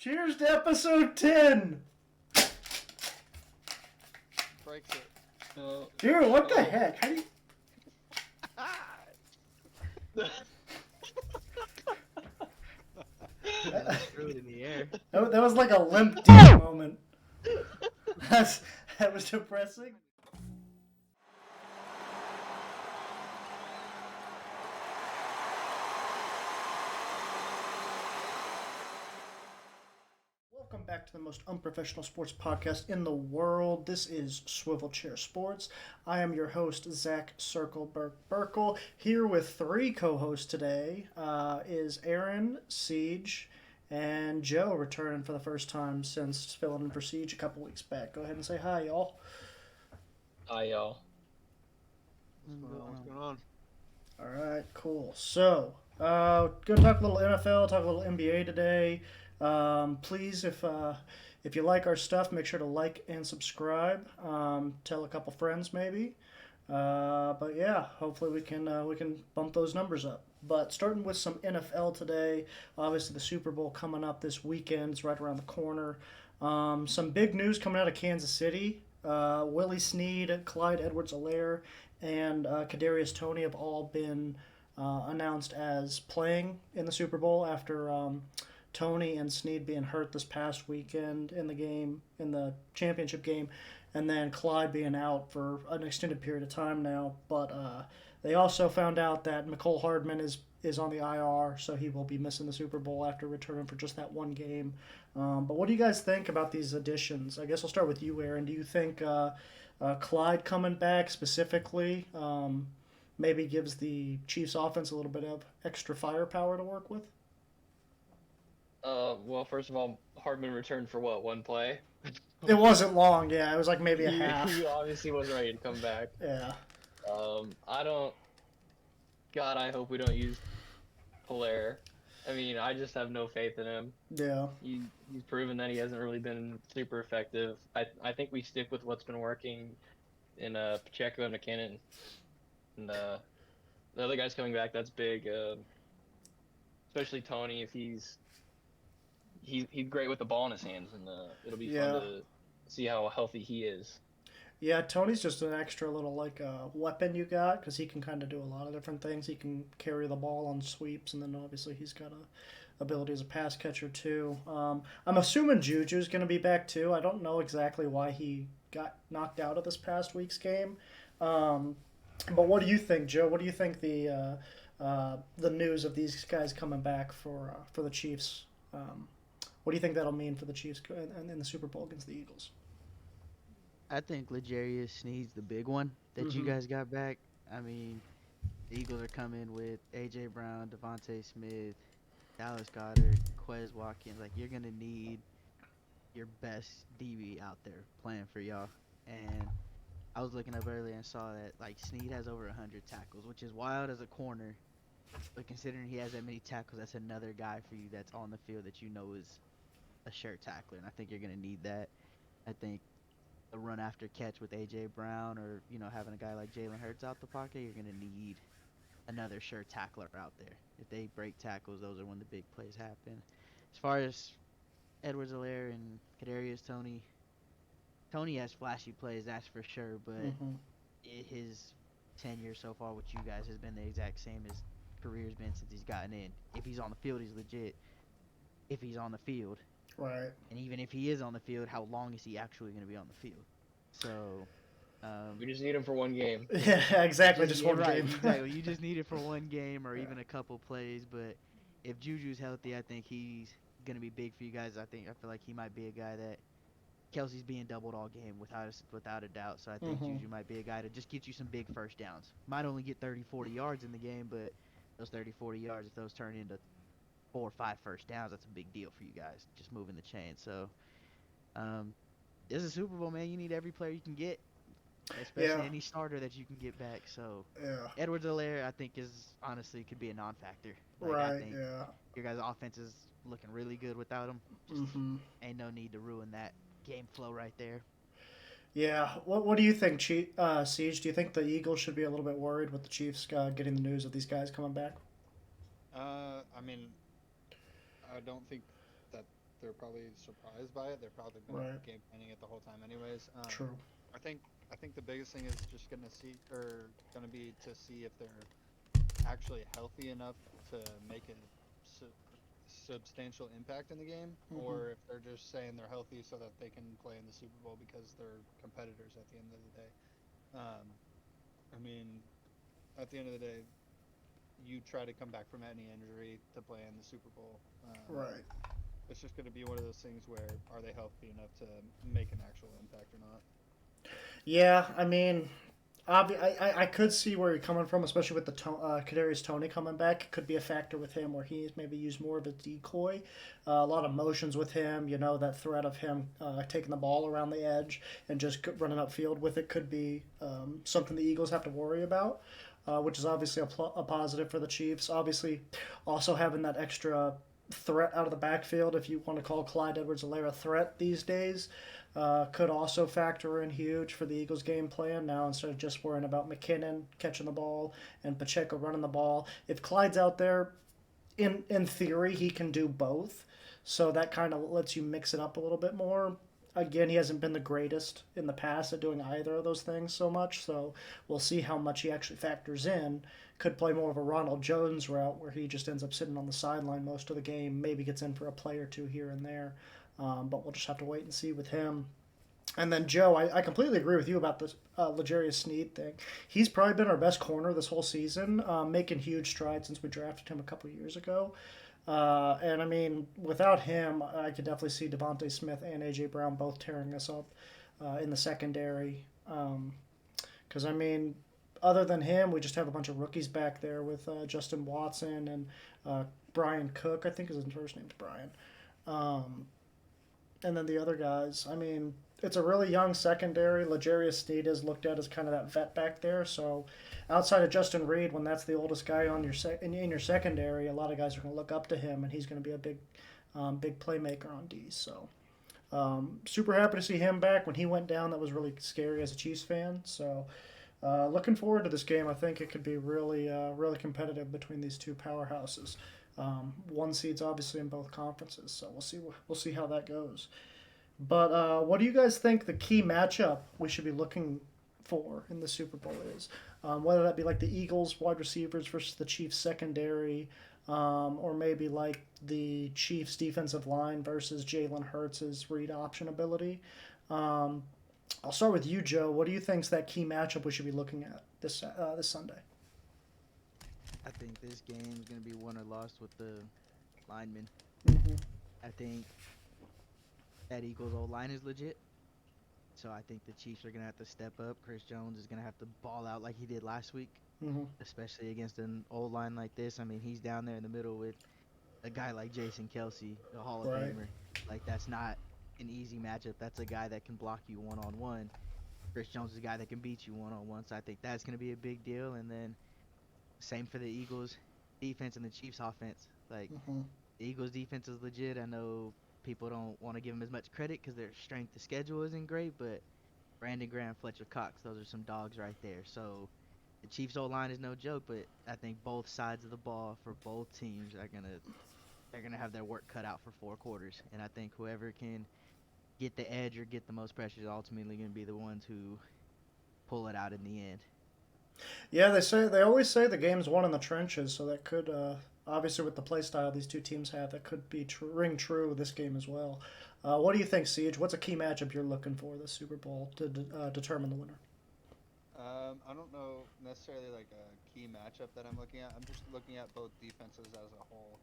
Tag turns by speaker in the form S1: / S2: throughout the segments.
S1: Cheers to episode 10!
S2: Breaks it.
S1: Dude, what the heck? How do you...
S3: Threw it in the air.
S1: That was like a limp dick moment. That was depressing. Welcome back to the most unprofessional sports podcast in the world. This is Swivel Chair Sports. I am your host, Zach Circleberg Burkle. Here with three co-hosts today is Aaron, Siege, and Joe, returning for the first time since filling in for Siege a couple weeks back. Go ahead and say hi, y'all.
S2: Hi, y'all.
S3: What's going on?
S1: All right, cool. So, gonna talk a little NFL, talk a little NBA today. Please, if you like our stuff, make sure to like and subscribe. Tell a couple friends maybe. But yeah, hopefully we can bump those numbers up. But starting with some NFL today, obviously the Super Bowl coming up this weekend. It's right around the corner. Some big news coming out of Kansas City. Willie Snead, Clyde Edwards-Helaire, and Kadarius Toney have all been announced as playing in the Super Bowl after Toney and Snead being hurt this past weekend in the championship game, and then Clyde being out for an extended period of time now. But they also found out that Mecole Hardman is on the IR, so he will be missing the Super Bowl after returning for just that one game. But what do you guys think about these additions? I guess I'll start with you, Aaron. Do you think Clyde coming back specifically maybe gives the Chiefs offense a little bit of extra firepower to work with?
S2: Well, first of all, Hardman returned for what, one play?
S1: It wasn't long, yeah. It was like maybe a half.
S2: He obviously wasn't ready to come back.
S1: Yeah.
S2: I hope we don't use Helaire. I mean, I just have no faith in him.
S1: Yeah.
S2: He's proven that he hasn't really been super effective. I think we stick with what's been working in Pacheco and McKinnon. And the other guys coming back, that's big. Especially Toney, if he's great with the ball in his hands, and it'll be fun to see how healthy he is.
S1: Yeah, Tony's just an extra little weapon you got, because he can kind of do a lot of different things. He can carry the ball on sweeps, and then obviously he's got a ability as a pass catcher too. I'm assuming Juju's going to be back too. I don't know exactly why he got knocked out of this past week's game. But what do you think, Joe? What do you think the news of these guys coming back for the Chiefs? What do you think that'll mean for the Chiefs in the Super Bowl against the Eagles?
S3: I think L'Jarius Sneed's the big one that you guys got back. I mean, the Eagles are coming with A.J. Brown, Devontae Smith, Dallas Goedert, Quez Watkins. Like, you're going to need your best DB out there playing for y'all. And I was looking up earlier and saw that, Sneed has over 100 tackles, which is wild as a corner. But considering he has that many tackles, that's another guy for you that's on the field that you know is a sure tackler. And I think you're going to need that. I think a run after catch with A.J. Brown or, having a guy like Jalen Hurts out the pocket, you're going to need another sure tackler out there. If they break tackles, those are when the big plays happen. As far as Edwards-Helaire and Kadarius Toney has flashy plays, that's for sure, but his tenure so far with you guys has been the exact same as career's been since he's gotten in. If he's on the field, he's legit. If he's on the field,
S1: right.
S3: And even if he is on the field, how long is he actually going to be on the field? So
S2: we just need him for one game.
S1: Yeah, exactly. Just one
S3: right,
S1: game.
S3: Exactly. You just need it for one game or even a couple plays. But if Juju's healthy, I think he's going to be big for you guys. I feel like he might be a guy that Kelsey's being doubled all game without a doubt. So I think Juju might be a guy to just get you some big first downs. Might only get 30, 40 yards in the game, but those 30, 40 yards, if those turn into 4 or 5 first downs, that's a big deal for you guys, just moving the chain. So this is a Super Bowl, man. You need every player you can get, especially any starter that you can get back. So Edwards-Helaire, I think, could be a non-factor. I think your guys' offense is looking really good without him. Just ain't no need to ruin that game flow right there.
S1: Yeah. What do you think, Siege? Do you think the Eagles should be a little bit worried with the Chiefs getting the news of these guys coming back?
S4: I mean, I don't think that they're probably surprised by it. They're probably been
S1: Right.
S4: game planning it the whole time, anyways.
S1: True.
S4: I think I think the biggest thing is just gonna be to see if they're actually healthy enough to make a su- substantial impact in the game,
S1: Hmm.
S4: or if they're just saying they're healthy so that they can play in the Super Bowl because they're competitors at the end of the day. Um, I mean, at the end of the day, you try to come back from any injury to play in the Super Bowl.
S1: Right.
S4: It's just going to be one of those things where are they healthy enough to make an actual impact or not?
S1: Yeah, I mean, I could see where you're coming from, especially with the Kadarius Toney coming back. It could be a factor with him where he's maybe used more of a decoy. A lot of motions with him. You know, that threat of him taking the ball around the edge and just running upfield with it could be something the Eagles have to worry about. Which is obviously a positive for the Chiefs. Obviously, also having that extra threat out of the backfield, if you want to call Clyde Edwards-Helaire a threat these days, could also factor in huge for the Eagles' game plan. Now, instead of just worrying about McKinnon catching the ball and Pacheco running the ball, if Clyde's out there, in theory, he can do both. So that kind of lets you mix it up a little bit more. Again, he hasn't been the greatest in the past at doing either of those things so much. So we'll see how much he actually factors in. Could play more of a Ronald Jones route where he just ends up sitting on the sideline most of the game, maybe gets in for a play or two here and there. But we'll just have to wait and see with him. And then Joe, I completely agree with you about this L'Jarius Sneed thing. He's probably been our best corner this whole season, making huge strides since we drafted him a couple years ago. And I mean, without him, I could definitely see Devontae Smith and AJ Brown both tearing us up in the secondary. Because I mean, other than him, we just have a bunch of rookies back there with Justin Watson and Brian Cook. I think his first name's Brian. Um, and then the other guys. I mean, it's a really young secondary. L'Jarius Sneed is looked at as kind of that vet back there. So outside of Justin Reed, when that's the oldest guy on your in your secondary, a lot of guys are going to look up to him, and he's going to be a big playmaker on D. So super happy to see him back. When he went down, that was really scary as a Chiefs fan. So looking forward to this game. I think it could be really competitive between these two powerhouses. One seed's obviously in both conferences, so we'll see how that goes. But what do you guys think the key matchup we should be looking for in the Super Bowl is? Whether that be like the Eagles wide receivers versus the Chiefs secondary, or maybe like the Chiefs defensive line versus Jalen Hurts' read option ability. Um, I'll start with you, Joe. What do you think is that key matchup we should be looking at this Sunday?
S3: I think this game is gonna be won or lost with the linemen.
S1: Mm-hmm.
S3: I think that Eagles O line is legit. So I think the Chiefs are gonna have to step up. Chris Jones is gonna have to ball out like he did last week,
S1: Mm-hmm.
S3: especially against an old line like this. I mean, he's down there in the middle with a guy like Jason Kelsey, the Hall of
S1: Right.
S3: Famer. Like that's not an easy matchup. That's a guy that can block you one on one. Chris Jones is a guy that can beat you one on one. So I think that's gonna be a big deal. And then same for the Eagles defense and the Chiefs offense. Like
S1: Mm-hmm.
S3: the Eagles defense is legit. I know people don't want to give them as much credit because their strength of schedule isn't great, but Brandon Graham, Fletcher Cox, those are some dogs right there. So the Chiefs O line is no joke, but I think both sides of the ball for both teams are they're gonna have their work cut out for 4 quarters. And I think whoever can get the edge or get the most pressure is ultimately gonna be the ones who pull it out in the end.
S1: Yeah, they always say the game's won in the trenches, so that could obviously with the play style these two teams have, that could be ring true this game as well. What do you think, Siege? What's a key matchup you're looking for this Super Bowl to determine the winner?
S4: I don't know necessarily like a key matchup that I'm looking at. I'm just looking at both defenses as a whole.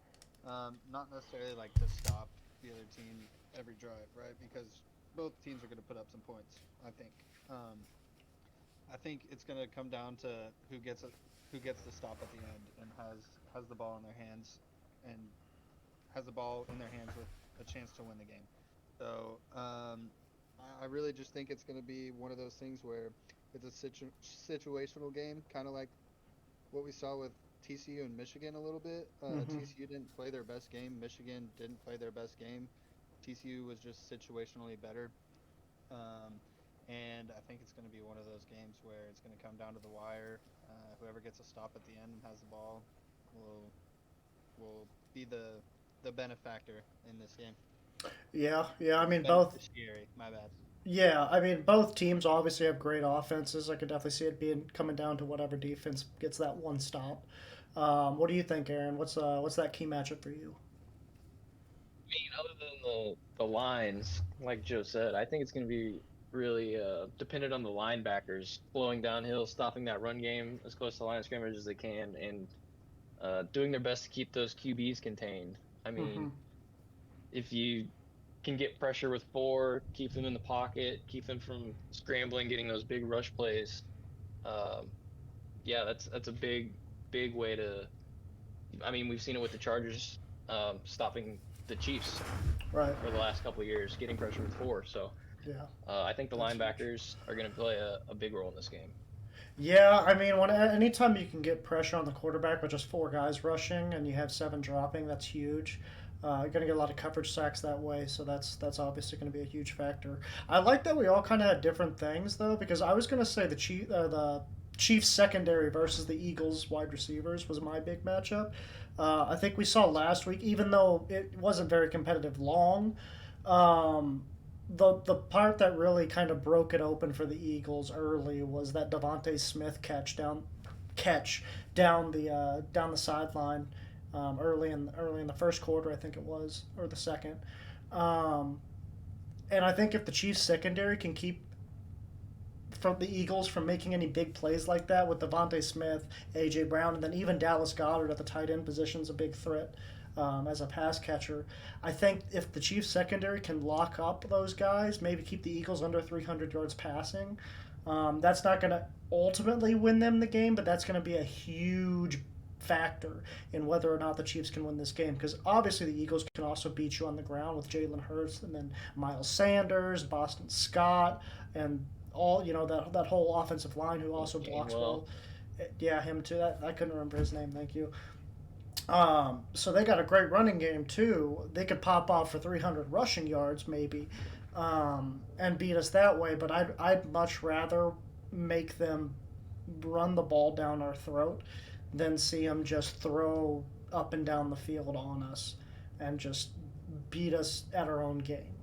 S4: Not necessarily like to stop the other team every drive, right? Because both teams are going to put up some points. I think. I think it's going to come down to who gets the stop at the end and has the ball in their hands and has the ball in their hands with a chance to win the game. So I really just think it's going to be one of those things where it's a situational game, kind of like what we saw with TCU and Michigan a little bit.
S1: Mm-hmm.
S4: TCU didn't play their best game. Michigan didn't play their best game. TCU was just situationally better. Um, and I think it's going to be one of those games where it's going to come down to the wire. Whoever gets a stop at the end and has the ball will be the benefactor in this game.
S1: Yeah. I mean, both.
S4: Beneficiary. My bad.
S1: Yeah, I mean, both teams obviously have great offenses. I could definitely see it being coming down to whatever defense gets that one stop. What do you think, Aaron? What's that key matchup for you?
S2: I mean, other than the lines, like Joe said, I think it's going to be really dependent on the linebackers flowing downhill, stopping that run game as close to the line of scrimmage as they can, and doing their best to keep those QBs contained. I
S1: Mm-hmm.
S2: mean, if you can get pressure with four, keep them in the pocket, keep them from scrambling, getting those big rush plays. Um, yeah, that's a big way to. I mean, we've seen it with the Chargers stopping the Chiefs
S1: Right.
S2: for the last couple of years, getting pressure with four. So
S1: Yeah,
S2: I think the
S1: that's huge.
S2: linebackers are going to play a big role in this game.
S1: Yeah, I mean, when anytime you can get pressure on the quarterback with just four guys rushing and you have seven dropping, that's huge. You're gonna get a lot of coverage sacks that way, so that's obviously gonna be a huge factor. I like that we all kind of had different things though, because I was gonna say the Chiefs secondary versus the Eagles wide receivers was my big matchup. I think we saw last week, even though it wasn't very competitive long, um, the part that really kind of broke it open for the Eagles early was that Devontae Smith catch down the sideline early in the first quarter, I think it was, or the second. Um, and I think if the Chiefs secondary can keep from the Eagles from making any big plays like that with Devontae Smith, AJ Brown, and then even Dallas Goddard at the tight end position is a big threat as a pass catcher. I think if the Chiefs secondary can lock up those guys, maybe keep the Eagles under 300 yards passing, that's not going to ultimately win them the game, but that's going to be a huge factor in whether or not the Chiefs can win this game. Because obviously the Eagles can also beat you on the ground with Jalen Hurts and then Miles Sanders, Boston Scott, and all that whole offensive line who also blocks
S2: Gainwell.
S1: well. Yeah, him too. I couldn't remember his name. Thank you. So they got a great running game too. They could pop off for 300 rushing yards maybe, and beat us that way. But I'd much rather make them run the ball down our throat than see them just throw up and down the field on us and just beat us at our own game.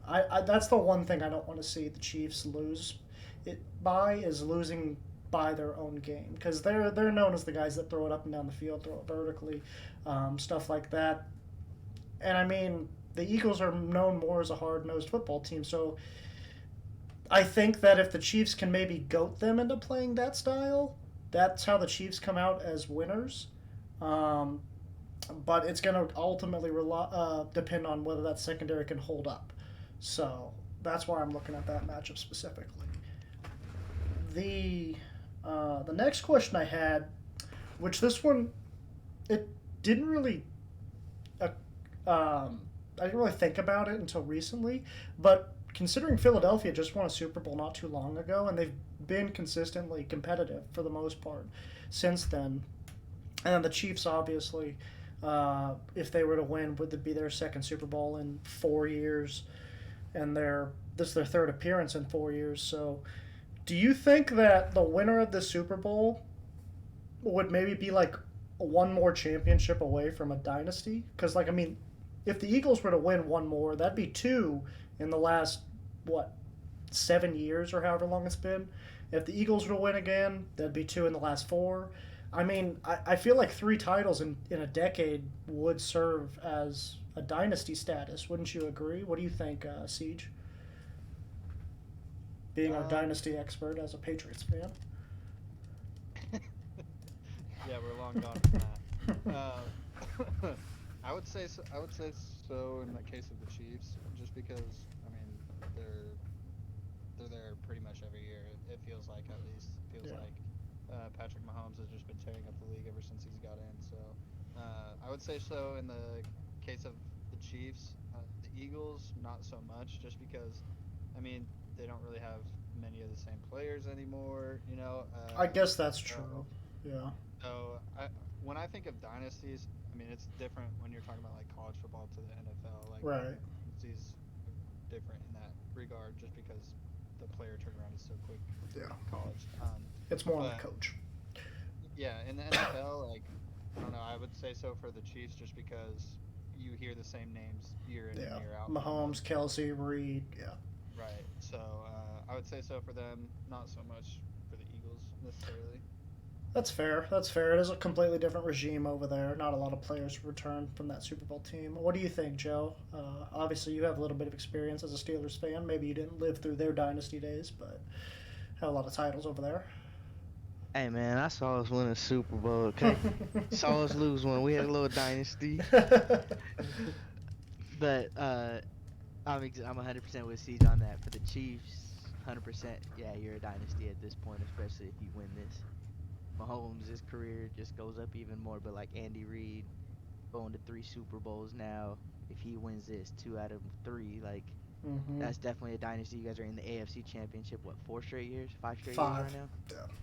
S1: That's the one thing I don't want to see the Chiefs lose it by is losing by their own game because they're known as the guys that throw it up and down the field, throw it vertically, stuff like that. And I mean, the Eagles are known more as a hard nosed football team, so I think that if the Chiefs can maybe goat them into playing that style, that's how the Chiefs come out as winners. Um, but it's going to ultimately depend on whether that secondary can hold up. So that's why I'm looking at that matchup specifically. The the next question I had, which this one it didn't really uh, I didn't really think about it until recently, but considering Philadelphia just won a Super Bowl not too long ago, and they've been consistently competitive for the most part since then, and the Chiefs obviously, if they were to win, would it be their second Super Bowl in 4 years, and this is their third appearance in 4 years. So, do you think that the winner of the Super Bowl would maybe be like one more championship away from a dynasty? Because, like, I mean, if the Eagles were to win one more, that'd be two in the last, what, 7 years or however long it's been. If the Eagles were to win again, that'd be two in the last four. I mean, I feel like three titles in a decade would serve as a dynasty status. Wouldn't you agree? What do you think, Siege? Being our
S4: Um,
S1: dynasty expert as a Patriots fan.
S4: yeah, we're long gone from that. I would say so, I would say so in the case of the Chiefs, just because I mean they're they're there pretty much every year. It feels like at least it feels
S1: Yeah.
S4: like Patrick Mahomes has just been tearing up the league ever since he's got in. So I would say so in the case of the Chiefs. The Eagles, not so much, just because I mean they don't really have many of the same players anymore.
S1: I guess that's
S4: So
S1: true. Yeah.
S4: so when I think of dynasties, I mean it's different when you're talking about like college football to the NFL. Like
S1: Right.
S4: dynasties are different in that regard, just because the player turnaround is so quick
S1: Yeah.
S4: in college.
S1: It's more on the
S4: But
S1: coach.
S4: yeah, in the NFL, like I don't know, I would say so for the Chiefs, just because you hear the same names year in
S1: Yeah,
S4: and year out.
S1: Mahomes, Kelsey, Reed. Yeah.
S4: Right. So I would say so for them, not so much for the Eagles necessarily.
S1: That's fair. That's fair. It is a completely different regime over there. Not a lot of players return from that Super Bowl team. What do you think, Joe? Obviously, you have a little bit of experience as a Steelers fan. Maybe you didn't live through their dynasty days, but have a lot of titles over there.
S3: Hey man, I saw us win a Super Bowl. Okay, saw us lose one. We had a little dynasty, but I'm 100% with Siege on that. For the Chiefs, 100%. Yeah, you're a dynasty at this point, especially if you win this. Mahomes' career just goes up even more. But like Andy Reid going to 3 Super Bowls now. If he wins this, 2 out of 3, like
S1: hmm
S3: that's definitely a dynasty. You guys are in the AFC Championship. What, 4 straight years, 5 straight years
S1: Five.
S3: right now?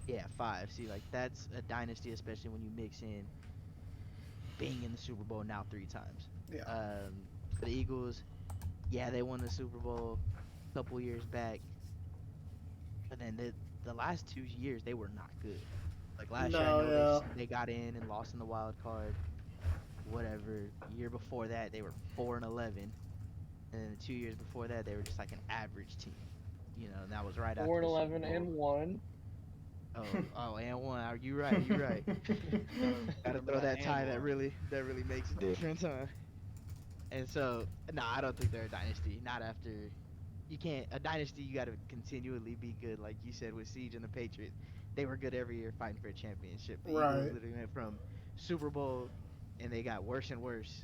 S1: Yeah.
S3: Yeah, 5. See, like that's a dynasty, especially when you mix in being in the Super Bowl now 3 times.
S1: Yeah.
S3: For the Eagles, yeah, they won the Super Bowl a couple years back, but then the last 2 years they were not good. Like last year, I know
S1: No.
S3: they got in and lost in the wild card. Whatever. Year before that, they were 4-11, and then the 2 years before that, they were just like an average team. And that was right after
S2: Four and
S3: the Super
S2: 11
S3: Bowl.
S2: and one.
S3: Oh, and one. Are you right? You right. Gotta
S4: Remember
S3: throw that tie.
S4: and
S3: That
S4: one.
S3: really makes a difference, huh? And so, no, I don't think they're a dynasty. Not after. You can't. A dynasty, you got to continually be good. Like you said with Siege and the Patriots, they were good every year fighting for a championship. The Eagles
S1: Right.
S3: literally went from Super Bowl, and they got worse and worse,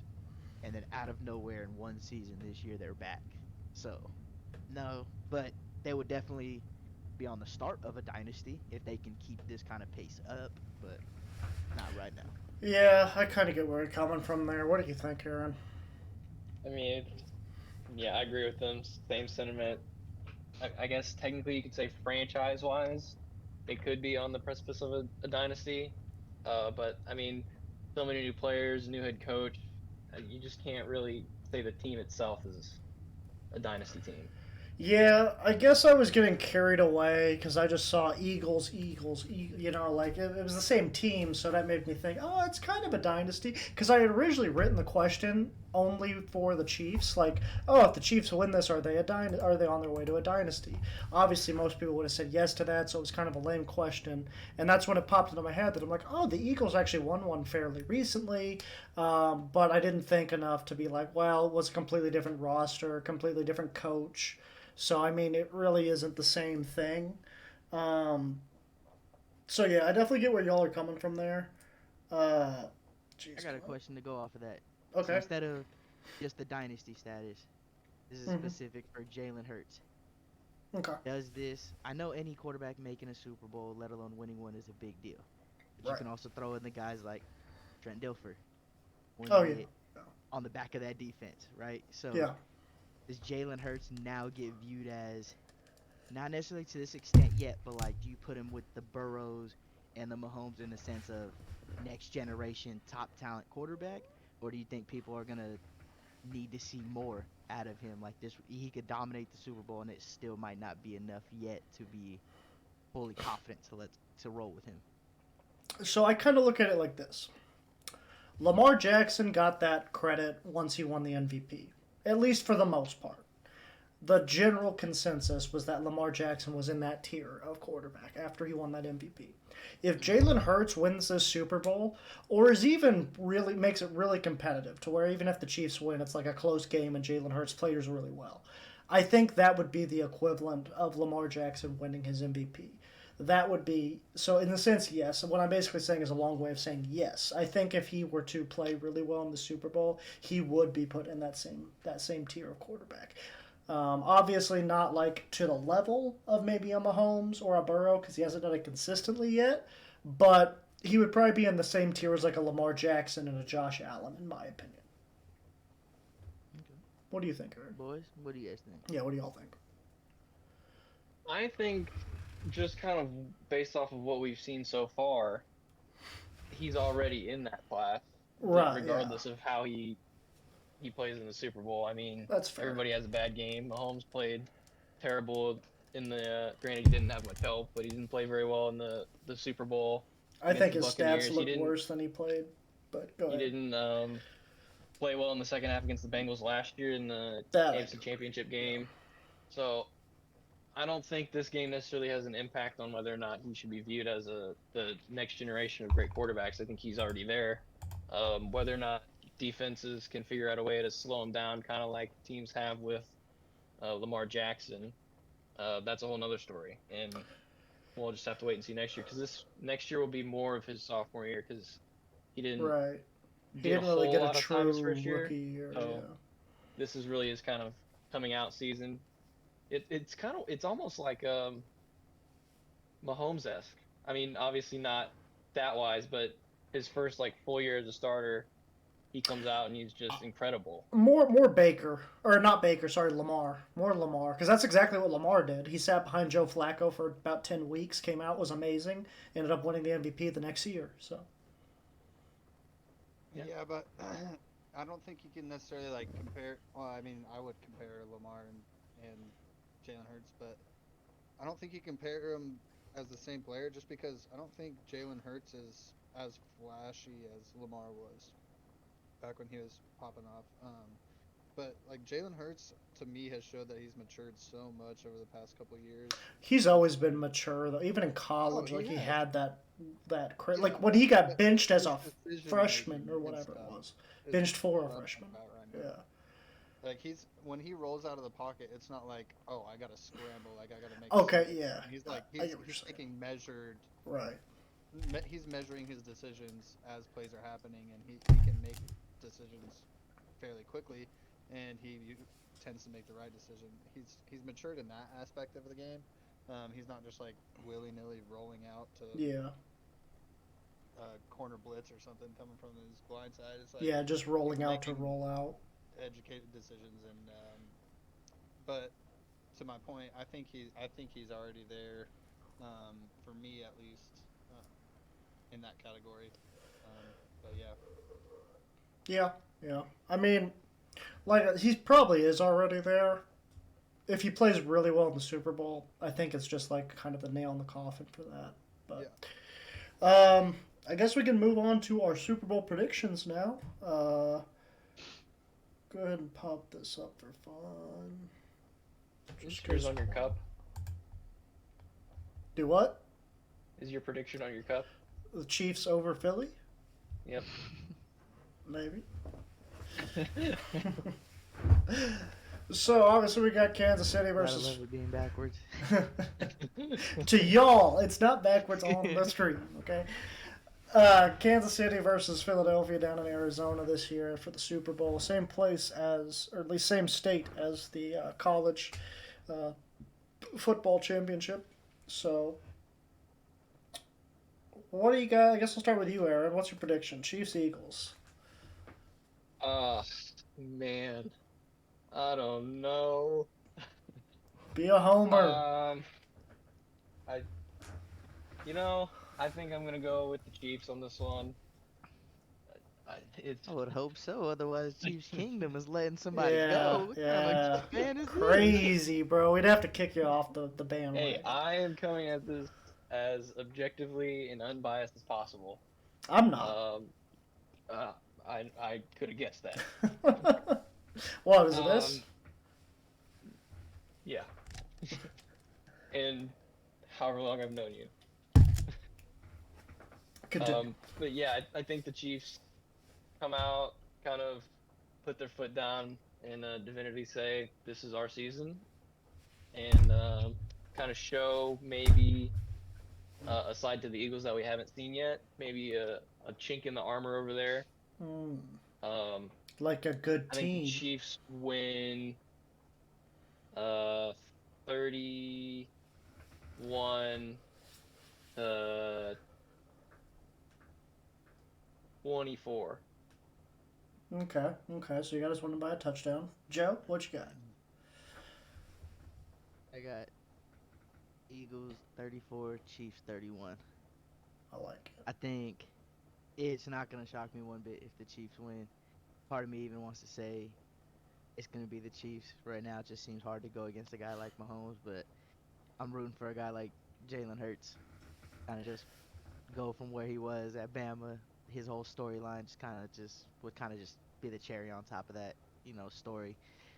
S3: and then out of nowhere in one season this year they're back. So, no, but they would definitely be on the start of a dynasty if they can keep this kind of pace up, but not right now.
S1: Yeah, I kind of get where you're coming from there. What do you think, Aaron?
S2: I mean, yeah, I agree with them. Same sentiment. I guess technically you could say franchise-wise, they could be on the precipice of a dynasty. But I mean, so many new players, new head coach. You just can't really say the team itself is a dynasty team.
S1: Yeah, I guess I was getting carried away because I just saw Eagles, like it was the same team, so that made me think, oh, it's kind of a dynasty. Because I had originally written the question only for the Chiefs, like, oh, if the Chiefs win this, are they Are they on their way to a dynasty? Obviously, most people would have said yes to that, so it was kind of a lame question. And that's when it popped into my head that I'm like, oh, the Eagles actually won one fairly recently, but I didn't think enough to be like, well, it was a completely different roster, completely different coach. So I mean, it really isn't the same thing. Um, so yeah, I definitely get where y'all are coming from there. Uh,
S3: I
S1: jeez.
S3: got a question to go off of that. So
S1: Okay.
S3: instead of just the dynasty status, this is
S1: hmm
S3: specific for Jalen Hurts.
S1: Okay.
S3: Does this? I know any quarterback making a Super Bowl, let alone winning one, is a big deal. But you
S1: Right.
S3: can also throw in the guys like Trent Dilfer
S1: Oh
S3: winning
S1: yeah.
S3: it on the back of that defense, right? So
S1: Yeah.
S3: does Jalen Hurts now get viewed as not necessarily to this extent yet, but like do you put him with the Burrows and the Mahomes in the sense of next generation top talent quarterback, or do you think people are gonna need to see more out of him? Like this, he could dominate the Super Bowl, and it still might not be enough yet to be fully confident to roll with him.
S1: So I kind of look at it like this: Lamar Jackson got that credit once he won the MVP, at least for the most part. The general consensus was that Lamar Jackson was in that tier of quarterback after he won that MVP. If Jalen Hurts wins this Super Bowl, or is even really makes it really competitive to where even if the Chiefs win, it's like a close game and Jalen Hurts plays really well, I think that would be the equivalent of Lamar Jackson winning his MVP. That would be so in the sense, yes. What I'm basically saying is a long way of saying yes. I think if he were to play really well in the Super Bowl, he would be put in that same tier of quarterback. Obviously, not like to the level of maybe a Mahomes or a Burrow because he hasn't done it consistently yet, but he would probably be in the same tier as like a Lamar Jackson and a Josh Allen, in my opinion.
S3: Okay.
S1: What do you think, Aaron?
S3: Boys, what do you guys think?
S1: Yeah, what do y'all think?
S2: I think just kind of based off of what we've seen so far, he's already in that class,
S1: Right,
S2: regardless of how he plays in the Super Bowl. I mean,
S1: That's fair.
S2: everybody has a bad game. Mahomes played terrible in the. Granted, he didn't have much help, but he didn't play very well in the Super Bowl
S1: I think
S2: against
S1: his
S2: the Buccaneers.
S1: stats look worse than he played, but go
S2: He
S1: ahead.
S2: didn't. play well in the second half against the Bengals last year in the
S1: That I
S2: AFC
S1: do.
S2: Championship
S1: Yeah.
S2: game. So I don't think this game necessarily has an impact on whether or not he should be viewed as the next generation of great quarterbacks. I think he's already there. Whether or not defenses can figure out a way to slow him down, kind of like teams have with Lamar Jackson, that's a whole nother story. And we'll just have to wait and see next year because this next year will be more of his sophomore year because he didn't
S1: Right. He
S2: get a
S1: didn't really
S2: whole
S1: get a
S2: lot of time his
S1: true
S2: first year.
S1: rookie year.
S2: So
S1: Yeah.
S2: this is really his kind of coming out season. It's almost like Mahomes esque. I mean, obviously not that wise, but his first like full year as a starter, he comes out and he's just incredible.
S1: More Baker, or not Baker, sorry, Lamar. More Lamar, because that's exactly what Lamar did. He sat behind Joe Flacco for about 10 weeks, came out, was amazing, ended up winning the MVP the next year. So
S2: Yeah.
S4: Yeah, but I don't think you can necessarily like compare. Well, I mean, I would compare Lamar and Jalen Hurts, but I don't think you compare them as the same player just because I don't think Jalen Hurts is as flashy as Lamar was back when he was popping off. But like Jalen Hurts to me has showed that he's matured so much over the past couple of years.
S1: he's always been mature, though. Even in
S4: Oh,
S1: college,
S4: he
S1: like he
S4: has.
S1: had
S4: Yeah,
S1: like when he got
S4: but
S1: benched as
S4: his
S1: a
S4: decision
S1: freshman
S4: making
S1: or
S4: and
S1: whatever it
S4: stuff
S1: was,
S4: is
S1: benched for a
S4: what I'm talking
S1: freshman.
S4: about right now.
S1: Yeah.
S4: Like he's when he rolls out of the pocket, it's not like, oh, I gotta scramble, like I gotta make a
S1: Okay.
S4: swing.
S1: Yeah.
S4: He's like
S1: I get what you're
S4: he's
S1: saying.
S4: taking measured,
S1: Right.
S4: he's measuring his decisions as plays are happening, and he can make decisions fairly quickly, and tends to make the right decision. He's matured in that aspect of the game. He's not just like willy nilly rolling out to
S1: Yeah.
S4: corner blitz or something coming from his blind side. It's like
S1: Yeah. Just
S4: he's
S1: rolling out to
S4: making
S1: roll out.
S4: educated decisions, and but to my point, I think he's already there, for me at least, in that category. But yeah,
S1: Yeah. Yeah. I mean, like he probably is already there. If he plays really well in the Super Bowl, I think it's just like kind of the nail in the coffin for that. But
S4: yeah.
S1: I guess we can move on to our Super Bowl predictions now. Go ahead and pop this up for fun.
S2: Is yours on your cup?
S1: Do what?
S2: Is your prediction on your cup?
S1: The Chiefs over Philly?
S2: Yep.
S1: Maybe. So obviously we got Kansas City
S3: Gotta
S1: versus.
S3: love it being backwards.
S1: To y'all, it's not backwards on the screen. Okay. Kansas City versus Philadelphia down in Arizona this year for the Super Bowl. Same place as, or at least same state as the college uh, football championship. So, what do you got? I guess I'll start with you, Aaron. What's your prediction? Chiefs, Eagles.
S2: Ah, man, I don't know.
S1: Be a homer.
S2: I, you know, I think I'm gonna go with the Chiefs on this one. It's
S3: I would hope so. Otherwise, Chiefs Kingdom is letting somebody
S1: Yeah,
S3: go. What kind
S1: yeah.
S3: of fan is this?
S1: Crazy, bro. We'd have to kick you off the
S2: hey,
S1: bandwagon.
S2: I am coming at this as objectively and unbiased as possible.
S1: I'm not.
S2: Uh, I could have guessed that.
S1: What is it? This?
S2: Yeah. And however long I've known you.
S1: Continue.
S2: But yeah, I think the Chiefs come out, kind of put their foot down, and definitively say this is our season, and kind of show maybe a side to the Eagles that we haven't seen yet, maybe a chink in the armor over there. Um,
S1: Like a good
S2: I think the
S1: team.
S2: Chiefs win 31 to 24.
S1: Okay, okay. So you got us winning by a touchdown. Joe, what you got?
S3: I got Eagles 34, Chiefs 31.
S1: I like it.
S3: I think it's not going to shock me one bit if the Chiefs win. Part of me even wants to say it's going to be the Chiefs. Right now, it just seems hard to go against a guy like Mahomes, but I'm rooting for a guy like Jalen Hurts. Kind of just go from where he was at Bama. His whole storyline just kind of just be the cherry on top of that, story.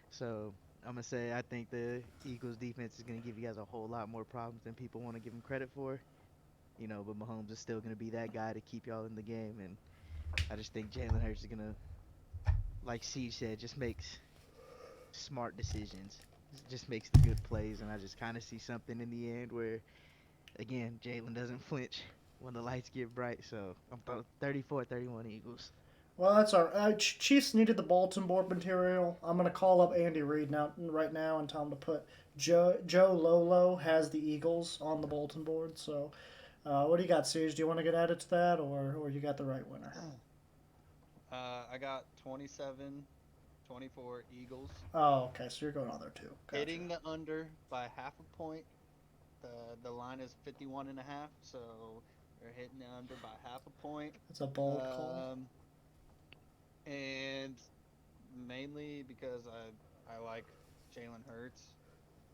S3: So I'm gonna say I think the Eagles defense is gonna give you guys a whole lot more problems than people want to give them credit for. But Mahomes is still gonna be that guy to keep y'all in the game, and I just think Jalen Hurts is gonna, like Steve said, just makes smart decisions, just makes the good plays, and I just kind of see something in the end where, again, Jalen doesn't flinch when the lights get bright. So I'm 34-31 Eagles.
S1: Well, that's our Chiefs needed the bulletin board material. I'm gonna call up Andy Reid right now and tell him to put Joe Lolo has the Eagles on the bulletin board. So, what do you got, Siege? Do you want to get added to that, or you got the right winner?
S4: I got 27-24 Eagles.
S1: Oh, okay. So you're going on there too. Gotcha.
S4: Hitting the under by half a point. The line is 51.5, so they're hitting the under by half a point.
S1: It's a bold call.
S4: And mainly because I like Jalen Hurts.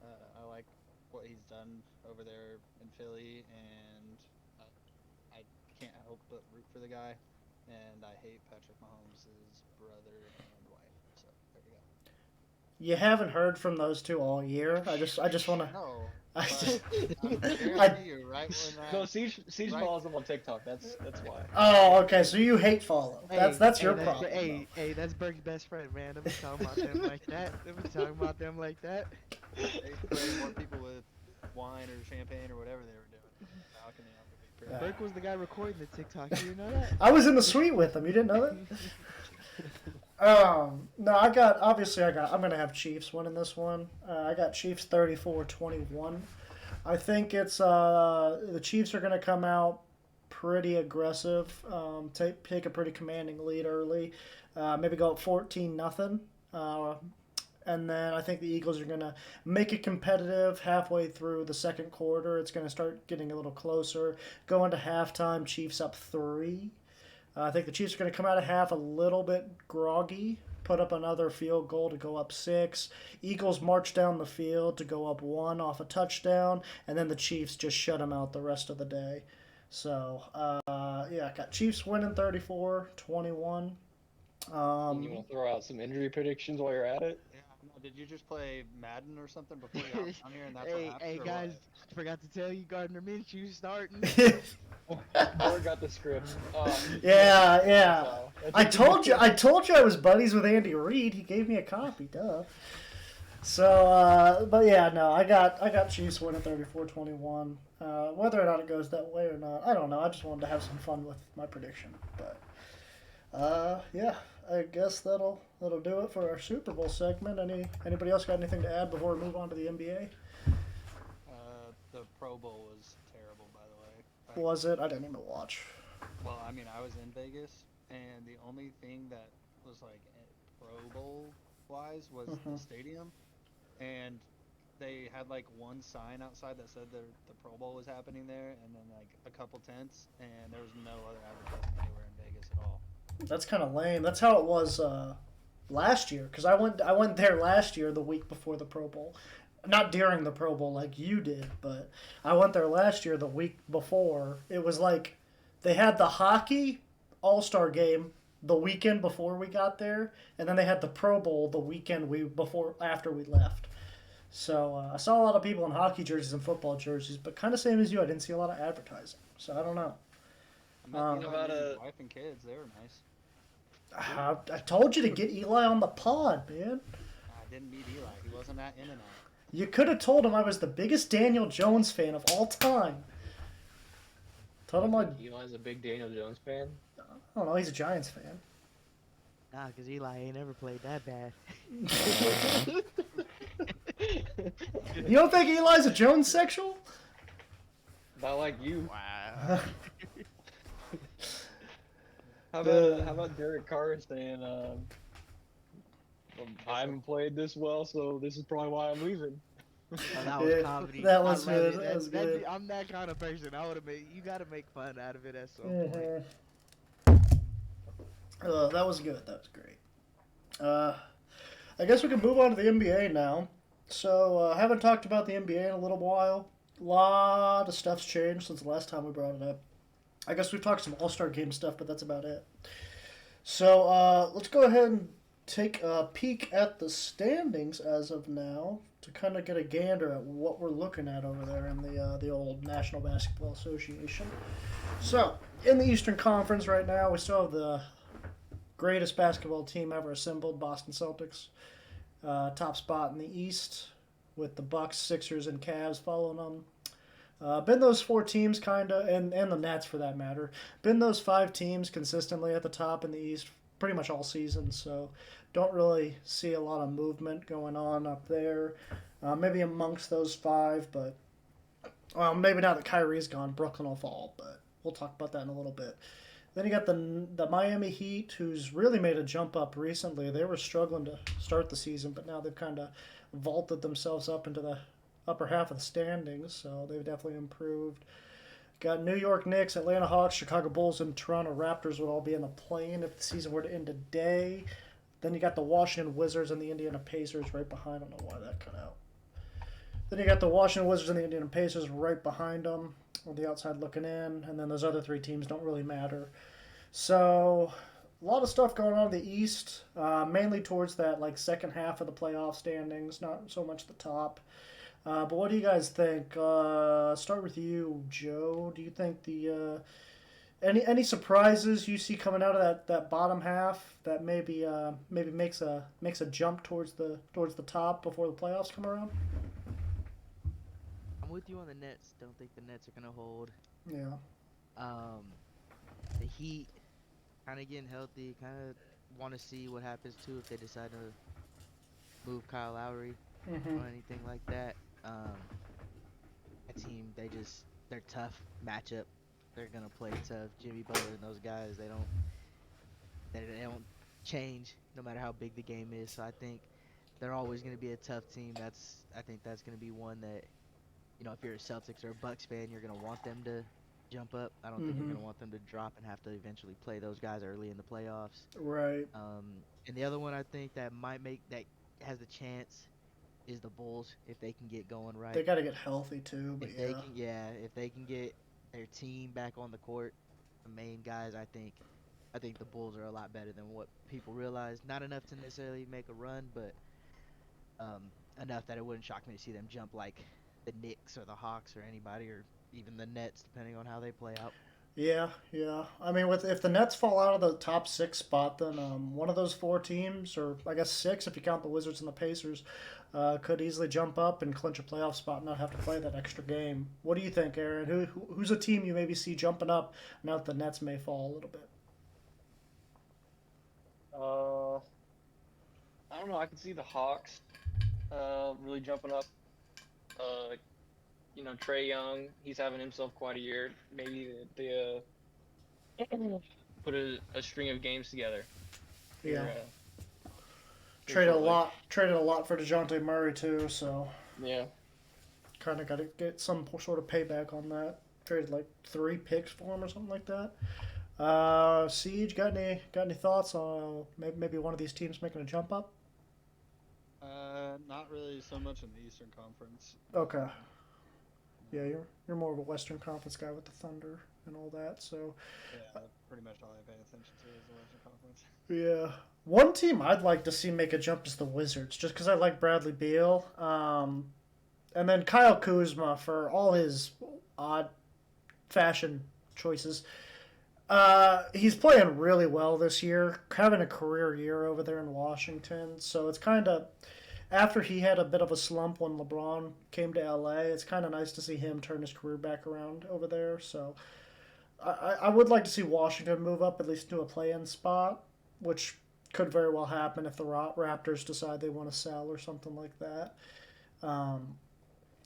S4: I like what he's done over there in Philly, and I can't help but root for the guy. And I hate Patrick Mahomes' brother and wife. So there we go.
S1: You haven't heard from those two all year. I just want to.
S4: No.
S1: I just,
S4: You, right when
S2: No, Siege follows them on TikTok. That's why.
S1: Oh, okay. So you hate follow. That's your problem.
S3: Hey, that's Berg's best friend, man. Don't be talking about them like that. Don't be talking about them like that.
S4: They sprayed more people with wine or champagne or whatever they were doing. Balcony, I'm gonna be
S3: Berg was the guy recording the TikTok. You know that?
S1: I was in the suite with him. You didn't know that? No, I'm gonna have Chiefs winning this one. I got Chiefs 34-21. I think it's the Chiefs are gonna come out pretty aggressive, take a pretty commanding lead early, maybe go up 14-0. And then I think the Eagles are going to make it competitive halfway through the second quarter. It's going to start getting a little closer. Go into halftime, Chiefs up 3. I think the Chiefs are going to come out of half a little bit groggy, put up another field goal to go up 6. Eagles march down the field to go up 1 off a touchdown, and then the Chiefs just shut them out the rest of the day. So, I got Chiefs winning 34-21.
S2: You want to throw out some injury predictions while you're at it?
S4: Did you just play Madden or something before you got down here? And that's
S3: hey guys, forgot to tell you, Gardner Minshew starting.
S2: Or got the script.
S1: Yeah. I told you I was buddies with Andy Reid. He gave me a copy, duh. So, but yeah, no, I got Chiefs winning 34-21. Whether or not it goes that way or not, I don't know. I just wanted to have some fun with my prediction, but yeah. I guess that'll do it for our Super Bowl segment. Anybody else got anything to add before we move on to the NBA?
S4: The Pro Bowl was terrible, by the way.
S1: Was it? I didn't even watch.
S4: Well, I mean, I was in Vegas, and the only thing that was like Pro Bowl wise was the stadium, and they had like one sign outside that said the Pro Bowl was happening there, and then like a couple tents, and there was no other advertising anywhere in Vegas at all.
S1: That's kind of lame. That's how it was last year, because I went there last year, the week before the Pro Bowl. Not during the Pro Bowl like you did, but I went there last year the week before. It was like they had the hockey All-Star game the weekend before we got there, and then they had the Pro Bowl the weekend after we left. So I saw a lot of people in hockey jerseys and football jerseys, but kind of same as you, I didn't see a lot of advertising. So I don't know.
S4: About wife and kids, they were nice.
S1: I told you to get Eli on the pod, man.
S4: I didn't meet Eli. He wasn't that in and out.
S1: You could have told him I was the biggest Daniel Jones fan of all time. Told him
S2: Eli's a big Daniel Jones fan?
S1: I don't know, he's a Giants fan.
S3: Nah, because Eli ain't ever played that bad.
S1: You don't think Eli's a Jones sexual?
S2: Not like you.
S3: Wow.
S2: How about Derek Carr saying, I haven't played this well, so this is probably why I'm leaving.
S3: Oh, that was comedy.
S1: That was
S3: I love
S1: good.
S3: it.
S1: That was good.
S3: I'm that kind of person. You gotta make fun out of it at some point.
S1: That was good. That was great. I guess we can move on to the NBA now. So, I haven't talked about the NBA in a little while. A lot of stuff's changed since the last time we brought it up. I guess we've talked some All-Star Game stuff, but that's about it. So let's go ahead and take a peek at the standings as of now to kind of get a gander at what we're looking at over there in the old National Basketball Association. So in the Eastern Conference right now, we still have the greatest basketball team ever assembled, Boston Celtics, top spot in the East with the Bucks, Sixers, and Cavs following them. Been those four teams kind of, and the Nets for that matter, been those five teams consistently at the top in the East pretty much all season. So don't really see a lot of movement going on up there. Maybe amongst those five, but well, maybe now that Kyrie's gone, Brooklyn will fall. But we'll talk about that in a little bit. Then you got the Miami Heat, who's really made a jump up recently. They were struggling to start the season, but now they've kind of vaulted themselves up into the upper half of the standings, so they've definitely improved. Got New York Knicks, Atlanta Hawks, Chicago Bulls, and Toronto Raptors would all be in the play-in if the season were to end today. Then you got the Washington Wizards and the Indiana Pacers right behind. I don't know why that cut out. Then you got the Washington Wizards and the Indiana Pacers right behind them on the outside looking in, and then those other three teams don't really matter. So a lot of stuff going on in the East, mainly towards that like second half of the playoff standings, not so much the top. But what do you guys think? Start with you, Joe. Do you think the any surprises you see coming out of that bottom half that maybe makes a jump towards the top before the playoffs come around?
S3: I'm with you on the Nets. Don't think the Nets are gonna hold.
S1: Yeah.
S3: Um, the Heat kind of getting healthy. Kind of want to see what happens too if they decide to move Kyle Lowry
S1: Mm-hmm.
S3: or anything like that. That team, they're tough matchup. They're gonna play tough. Jimmy Butler and those guys, they don't change no matter how big the game is. So I think they're always gonna be a tough team. I think that's gonna be one that, if you're a Celtics or a Bucks fan, you're gonna want them to jump up. I don't think you're
S1: Mm-hmm.
S3: gonna want them to drop and have to eventually play those guys early in the playoffs.
S1: Right.
S3: And the other one I think that has the chance is the Bulls if they can get going
S1: They
S3: right.
S1: got to get healthy too, but
S3: If they
S1: yeah.
S3: can, yeah, if they can get their team back on the court, the main guys, I think the Bulls are a lot better than what people realize. Not enough to necessarily make a run, but enough that it wouldn't shock me to see them jump like the Knicks or the Hawks or anybody or even the Nets, depending on how they play out.
S1: Yeah, yeah. I mean, with if the Nets fall out of the top six spot, then one of those four teams, or I guess six if you count the Wizards and the Pacers, could easily jump up and clinch a playoff spot and not have to play that extra game. What do you think, Aaron? Who's a team you maybe see jumping up now that the Nets may fall a little bit?
S2: Uh, I don't know. I can see the Hawks really jumping up. Uh, Trey Young, he's having himself quite a year. Maybe they put a string of games together.
S1: Yeah,
S2: Here, Short Lake.
S1: traded a lot for Dejounte Murray too, so
S2: Yeah.
S1: kind of got to get some sort of payback on that. Traded like 3 picks for him or something like that. Siege, got any thoughts on maybe one of these teams making a jump up?
S4: Not really so much in the Eastern Conference.
S1: Okay. Yeah, you're more of a Western Conference guy with the Thunder and all that. So
S4: Yeah, pretty much all I pay attention to is the Western Conference.
S1: yeah, one team I'd like to see make a jump is the Wizards, just because I like Bradley Beal. And then Kyle Kuzma for all his odd fashion choices. He's playing really well this year, having a career year over there in Washington. So it's kind of after he had a bit of a slump when LeBron came to LA. It's kind of nice to see him turn his career back around over there. So I would like to see Washington move up at least to a play-in spot, which could very well happen if the Raptors decide they want to sell or something like that. Um,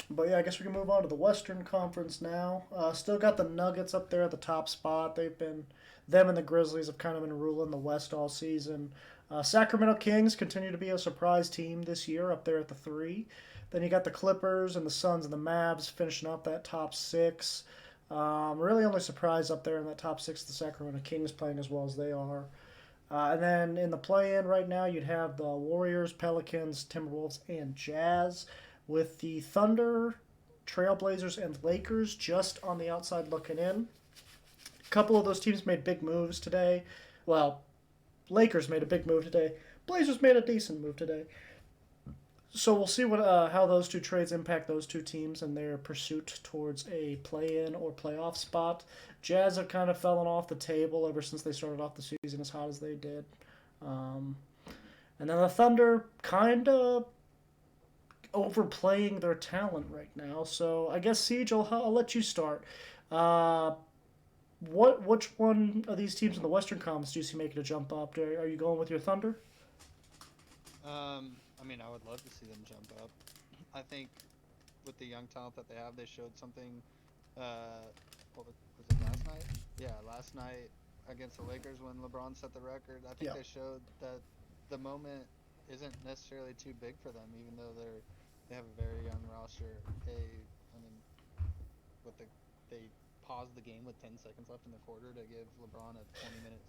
S1: but yeah, I guess we can move on to the Western Conference now. Still got the Nuggets up there at the top spot. Them and the Grizzlies have kind of been ruling the West all season. Sacramento Kings continue to be a surprise team this year up there at the 3. Then you got the Clippers and the Suns and the Mavs finishing up that top 6. Really only surprise up there in that top 6, the Sacramento Kings playing as well as they are. And then in the play-in right now, you'd have the Warriors, Pelicans, Timberwolves, and Jazz, with the Thunder, Trailblazers, and Lakers just on the outside looking in. A couple of those teams made big moves today. Well, Lakers made a big move today. Blazers made a decent move today. So we'll see what how those two trades impact those two teams and their pursuit towards a play-in or playoff spot. Jazz have kind of fallen off the table ever since they started off the season as hot as they did. And then the Thunder kind of overplaying their talent right now. So I guess, Siege, I'll let you start. Which one of these teams in the Western Conference do you see making a jump up? Are you going with your Thunder?
S4: I mean, I would love to see them jump up. I think with the young talent that they have, they showed something. What was it last night? Yeah, last night against the Lakers when LeBron set the record. I think
S1: Yeah.
S4: they showed that the moment isn't necessarily too big for them, even though they have a very young roster. They paused the game with 10 seconds left in the quarter to give LeBron a 20-minute.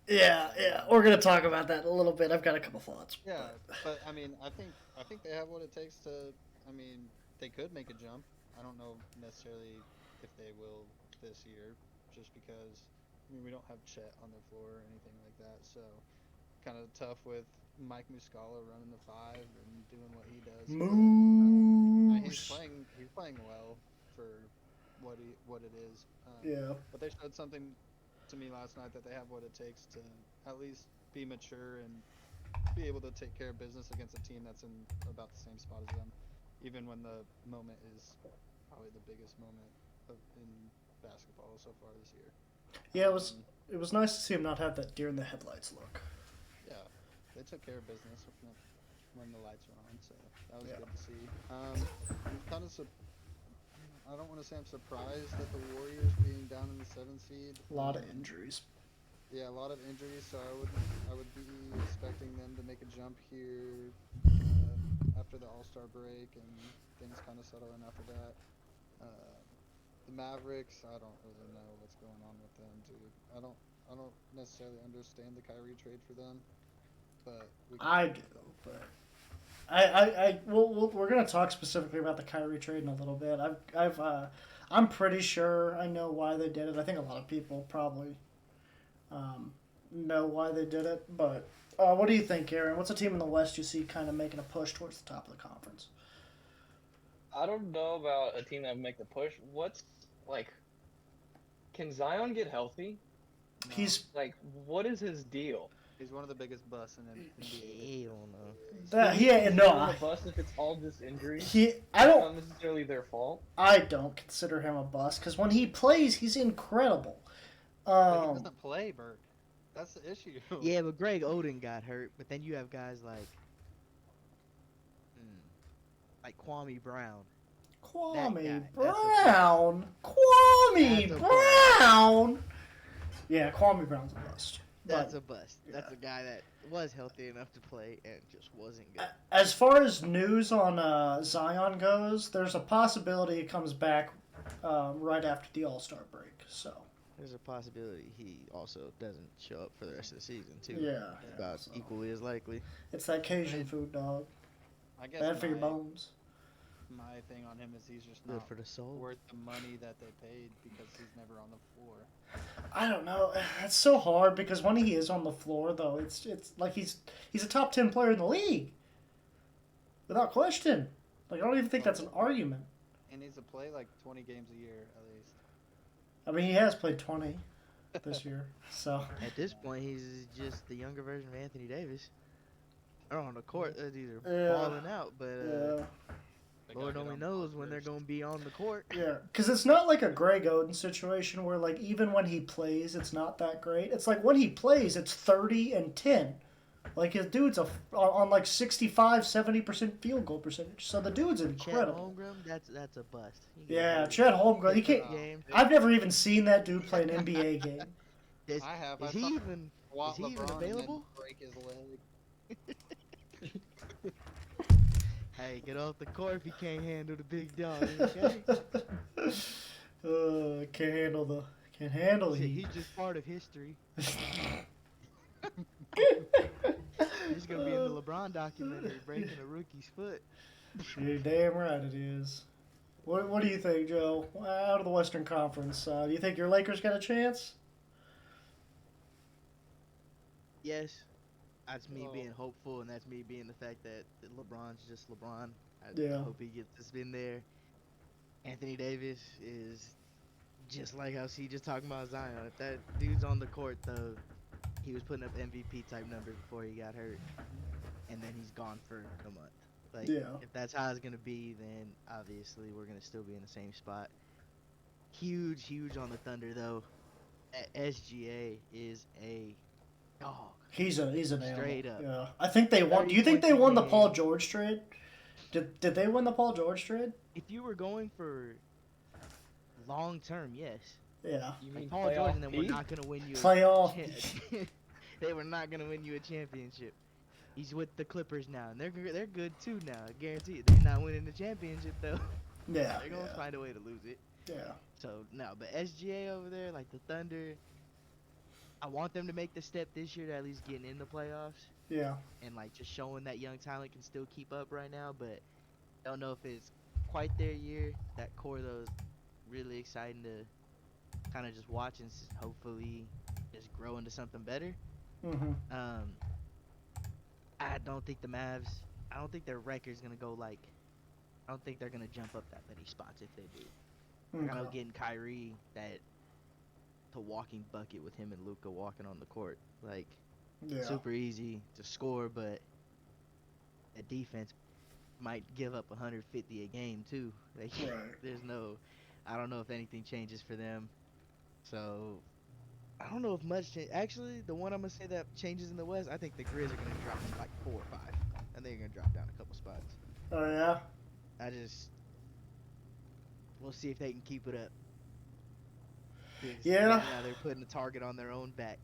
S1: Yeah. We're gonna talk about that in a little bit. I've got a couple thoughts.
S4: Yeah, but I mean, I think they have what it takes to. I mean, they could make a jump. I don't know necessarily if they will this year, just because I mean we don't have Chet on the floor or anything like that. So kind of tough with Mike Muscala running the five and doing what he does.
S1: Moose.
S4: He's playing well for what it is.
S1: Yeah.
S4: But they showed something to me last night that they have what it takes to at least be mature and be able to take care of business against a team that's in about the same spot as them, even when the moment is probably the biggest moment in basketball so far this year.
S1: Yeah, it was nice to see him not have that deer in the headlights look.
S4: Yeah, they took care of business when the lights were on, so that was
S1: Yeah.
S4: good to see. I'm kind of I don't want to say I'm surprised at the Warriors being down in the 7th seed.
S1: A lot of injuries.
S4: Yeah, a lot of injuries, so I would be expecting them to make a jump here after the All-Star break and things kind of settle in after that. The Mavericks, I don't really know what's going on with them, dude. I don't necessarily understand the Kyrie trade for them, but
S1: I do, but we're gonna talk specifically about the Kyrie trade in a little bit. I'm pretty sure I know why they did it. I think a lot of people probably know why they did it. But what do you think, Aaron? What's a team in the West you see kind of making a push towards the top of the conference?
S2: I don't know about a team that would make the push. Can Zion get healthy?
S4: no,
S1: He's
S2: What is his deal?
S4: he's one of the biggest busts in NBA.
S3: Hell no.
S1: that he
S2: Consider him
S1: no
S2: a bust if it's all just injury.
S1: he I
S2: It's
S1: don't
S2: not necessarily their fault.
S1: I don't consider him a bust because when he plays, he's incredible.
S4: But he doesn't play, Bert. That's the issue.
S3: Yeah, but Greg Oden got hurt, but then you have guys like Kwame Brown.
S1: Kwame
S3: guy,
S1: Brown. Kwame
S3: That's a
S1: Brown. Yeah, Kwame Brown's a bust.
S3: That's
S1: But
S3: a bust. That's a guy that was healthy enough to play and just wasn't good.
S1: as far as news on Zion goes, there's a possibility he comes back right after the All-Star break. So
S3: There's a possibility he also doesn't show up for the rest of the season too.
S1: yeah,
S3: About
S1: so
S3: equally as likely.
S1: it's that Cajun food, dog.
S4: I guess
S1: Bad for your bones.
S4: my thing on him is he's just
S3: Good
S4: not
S3: for the soul.
S4: worth the money that they paid because he's never on the floor.
S1: I don't know. It's so hard because when he is on the floor, though, it's like he's a top 10 player in the league, without question. Like I don't even think that's an argument.
S4: He needs to play like 20 games a year at least.
S1: I mean, he has played 20 this year, so
S3: At this point, he's just the younger version of Anthony Davis. Or on the court, they're either
S1: Yeah.
S3: balling out, but
S1: yeah,
S4: They
S3: Lord
S4: gotta get
S3: only
S4: on the
S3: knows
S4: court
S3: when they're
S4: first.
S3: going to be on the court.
S1: yeah. Because it's not like a Greg Oden situation where like even when he plays, it's not that great. It's like when he plays, it's 30 and 10. Like his dude's on like 65, 70% field goal percentage. So the dude's
S3: Chet
S1: incredible.
S3: Holmgren, that's a bust. He can
S1: Yeah,
S3: play
S1: Chet Holmgren. He can't.
S3: game.
S1: I've never even seen that dude play an NBA game.
S3: Is,
S4: I have.
S3: is
S4: I
S3: he
S4: saw him
S3: even
S4: walk
S3: is he even
S4: LeBron and then
S3: available?
S4: break his leg.
S3: Hey, get off the court if you can't handle the big dog, okay?
S1: Can't handle
S3: Shit,
S1: the
S3: he's just part of history. He's gonna be in the LeBron documentary breaking a rookie's foot.
S1: You're damn right it is. What do you think, Joe? Out of the Western Conference, do you think your Lakers got a chance?
S3: Yes, That's me being
S4: Oh.
S3: hopeful, and that's me being the fact that LeBron's just LeBron. I
S1: Yeah.
S3: hope he gets to spin there. Anthony Davis is just like how C just talking about Zion. If that dude's on the court, though, he was putting up MVP type numbers before he got hurt, and then he's gone for a month. Like,
S1: Yeah.
S3: if that's how it's gonna be, then obviously we're gonna still be in the same spot. Huge, huge on the Thunder though. SGA is a dog,
S1: He's an animal.
S3: straight up.
S1: Yeah. I think they won. Do
S3: 30
S1: you think
S3: points
S1: they
S3: a
S1: won the Paul
S3: game.
S1: George trade? Did they win the Paul George trade?
S3: If you were going for long term, yes.
S1: Yeah.
S2: You
S3: Like
S2: mean
S3: Paul George and
S2: playoff
S3: them were
S2: P?
S3: not gonna win you.
S1: Playoff.
S3: They were not gonna win you a championship. He's with the Clippers now, and they're good too now. I guarantee you. They're not winning the championship though.
S1: Yeah.
S3: They're gonna
S1: Yeah.
S3: find a way to lose it.
S1: Yeah.
S3: So no, but SGA over there, like the Thunder, I want them to make the step this year to at least getting in the playoffs
S1: Yeah.
S3: and like just showing that young talent can still keep up right now. But don't know if it's quite their year. That core though is really exciting to kind of just watch and hopefully just grow into something better.
S1: Mhm.
S3: I don't think the Mavs. I don't think their record's gonna go like. I don't think they're gonna jump up that many spots if they do. They're kind of
S1: Okay.
S3: getting Kyrie that to walking bucket with him and Luca walking on the court. Like
S1: Yeah.
S3: super easy to score, but a defense might give up 150 a game too. Like
S1: Right.
S3: there's no. I don't know if anything changes for them. So I don't know if much change. Actually, the one I'm gonna say that changes in the West, I think the Grizz are gonna drop like 4 or 5. I think they're gonna drop down a couple spots.
S1: Oh yeah.
S3: We'll see if they can keep it up. 'Cause
S1: Yeah.
S3: right now they're putting a target on their own back,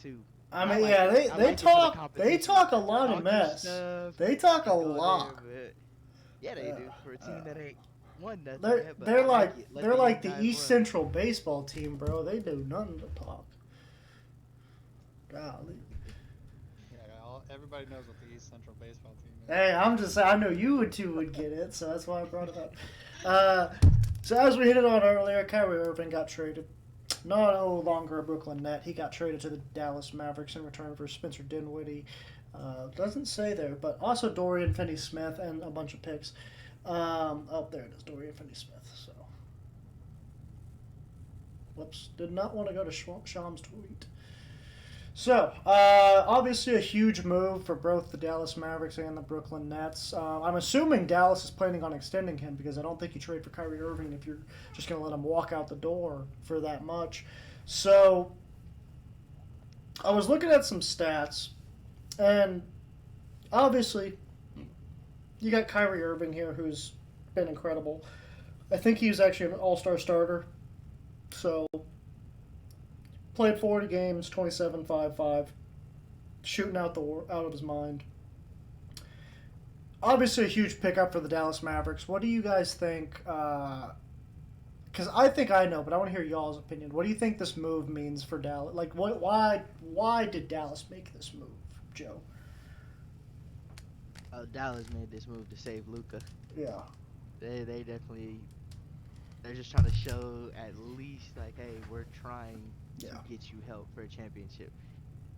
S3: too.
S1: I
S3: I
S1: mean,
S3: like
S1: yeah,
S3: it.
S1: they
S3: I
S1: they
S3: like it for the
S1: talk
S3: competition.
S1: a lot of
S3: Talking
S1: mess.
S3: stuff,
S1: They talk a
S3: go there,
S1: lot.
S3: but yeah, they do.
S1: Yeah,
S3: For a team that ain't won nothing
S1: They're
S3: yet, but
S1: they're
S3: I like
S1: like
S3: it. Let
S1: they're
S3: the
S1: like
S3: young
S1: the
S3: guys
S1: East
S3: run.
S1: Central baseball team, bro. They do nothing but talk. Golly.
S4: Yeah, everybody knows what the East Central baseball team is.
S1: Hey, I'm just I know you would two would get it, so that's why I brought it up. So as we hit it on earlier, Kyrie Irving got traded. No longer a Brooklyn Net. He got traded to the Dallas Mavericks in return for Spencer Dinwiddie. Doesn't say there, but also Dorian Finney-Smith and a bunch of picks. Oh, there it is, Dorian Finney-Smith. So, whoops, did not want to go to Sham's tweet. So, obviously a huge move for both the Dallas Mavericks and the Brooklyn Nets. I'm assuming Dallas is planning on extending him because I don't think you trade for Kyrie Irving if you're just going to let him walk out the door for that much. So, I was looking at some stats, and obviously, you got Kyrie Irving here who's been incredible. I think he's actually an all-star starter. So, played 40 games, 27, 5, 5, shooting out of his mind. Obviously, a huge pickup for the Dallas Mavericks. What do you guys think? Because I think I know, but I want to hear y'all's opinion. What do you think this move means for Dallas? Like, why did Dallas make this move, Joe?
S3: Dallas made this move to save Luca.
S1: Yeah.
S3: They definitely. They're just trying to show at least like, hey, we're trying to
S1: Yeah.
S3: get you help for a championship.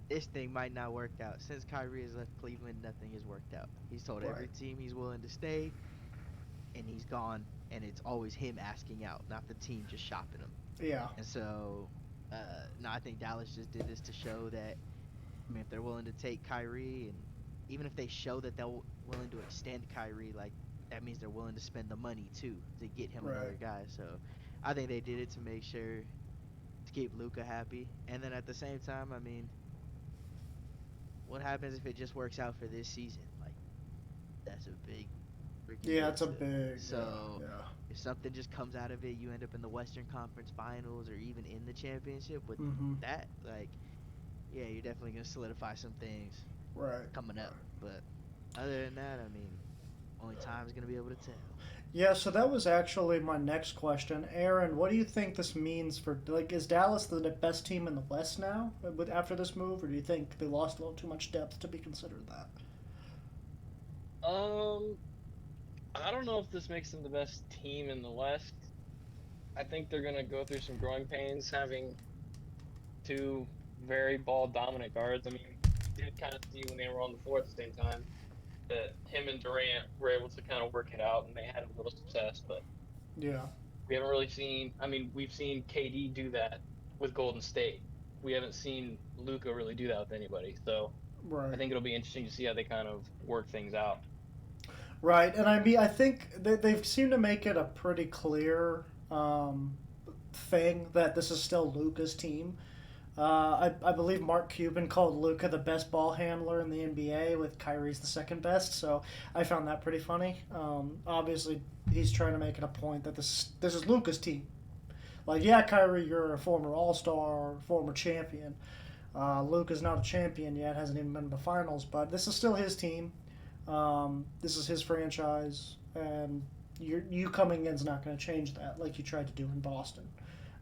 S3: This thing might not work out. Since Kyrie has left Cleveland, nothing has worked out. He's told every
S1: Right.
S3: team he's willing to stay, and he's gone. And it's always him asking out, not the team just shopping him.
S1: Yeah.
S3: And so, no, I think Dallas just did this to show that, I mean, if they're willing to take Kyrie, and even if they show that they're willing to extend Kyrie, like, that means they're willing to spend the money, too, to get him another
S1: Right.
S3: guy. So, I think they did it to make sure to keep Luca happy. And then at the same time, I mean, what happens if it just works out for this season? Like, that's a big freaking
S1: Yeah,
S3: deal
S1: it's a
S3: too.
S1: big.
S3: So,
S1: Yeah.
S3: if something just comes out of it, you end up in the Western Conference Finals or even in the championship with
S1: Mm-hmm.
S3: that, like, yeah, you're definitely going to solidify some things
S1: Right.
S3: coming up. But other than that, I mean, only time's going to be able to tell.
S1: Yeah, so that was actually my next question. Aaron, what do you think this means for, like, is Dallas the best team in the West now after this move, or do you think they lost a little too much depth to be considered that?
S2: I don't know if this makes them the best team in the West. I think they're gonna go through some growing pains having two very ball dominant guards. I mean, did kind of see when they were on the floor at the same time that him and Durant were able to kind of work it out, and they had a little success. But
S1: Yeah.
S2: we haven't really seen. I mean, we've seen KD do that with Golden State. We haven't seen Luca really do that with anybody. So I
S1: Right.
S2: think it'll be interesting to see how they kind of work things out.
S1: Right. And I mean, I think they've seemed to make it a pretty clear thing that this is still Luca's team. I believe Mark Cuban called Luca the best ball handler in the NBA, with Kyrie's the second best. So I found that pretty funny. Obviously, he's trying to make it a point that this is Luca's team. Like, yeah, Kyrie, you're a former All Star, former champion. Luca's not a champion yet, hasn't even been to the finals, but this is still his team. This is his franchise, and you coming in is not going to change that, like you tried to do in Boston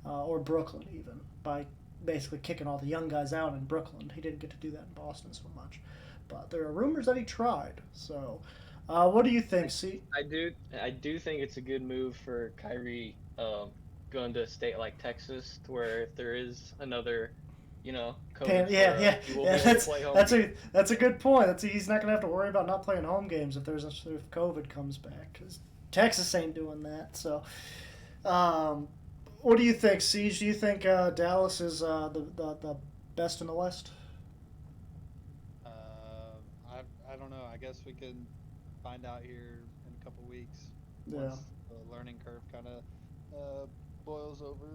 S1: or Brooklyn, even by basically kicking all the young guys out in Brooklyn. He didn't get to do that in Boston so much, but there are rumors that he tried. So, what do you think? See,
S2: I do think it's a good move for Kyrie going to a state like Texas, to where if there is another, COVID
S1: Yeah,
S2: flare up,
S1: yeah,
S2: he will
S1: yeah.
S2: be able to play home
S1: That's
S2: games.
S1: a good point. He's not gonna have to worry about not playing home games if COVID comes back, because Texas ain't doing that. So, um, what do you think, Siege? Do you think Dallas is the best in the West?
S4: I don't know. I guess we can find out here in a couple weeks
S1: Yeah,
S4: once the learning curve kind of boils over.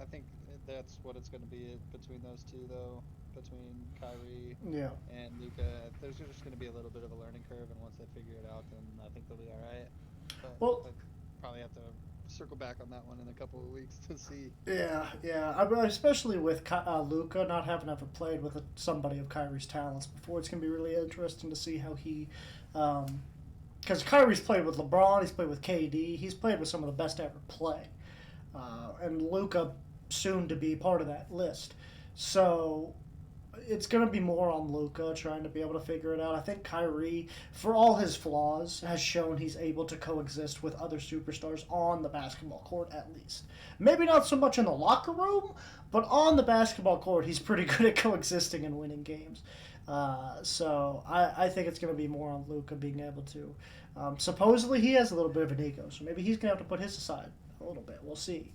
S4: I think that's what it's going to be between those two, though. Between Kyrie
S1: yeah.
S4: and Luca, there's just going to be a little bit of a learning curve, and once they figure it out, then I think they'll be all right. But
S1: Well,
S4: I probably have to circle back on that one in a couple of weeks to see.
S1: yeah, yeah. Especially with Luca not having ever played with somebody of Kyrie's talents before, it's gonna be really interesting to see how he. Because Kyrie's played with LeBron, he's played with KD, he's played with some of the best to ever play, and Luca soon to be part of that list. So it's going to be more on Luca trying to be able to figure it out. I think Kyrie, for all his flaws, has shown he's able to coexist with other superstars on the basketball court at least. Maybe not so much in the locker room, but on the basketball court, he's pretty good at coexisting and winning games. So I think it's going to be more on Luca being able to. Supposedly, he has a little bit of an ego, so maybe he's going to have to put his aside a little bit. We'll see.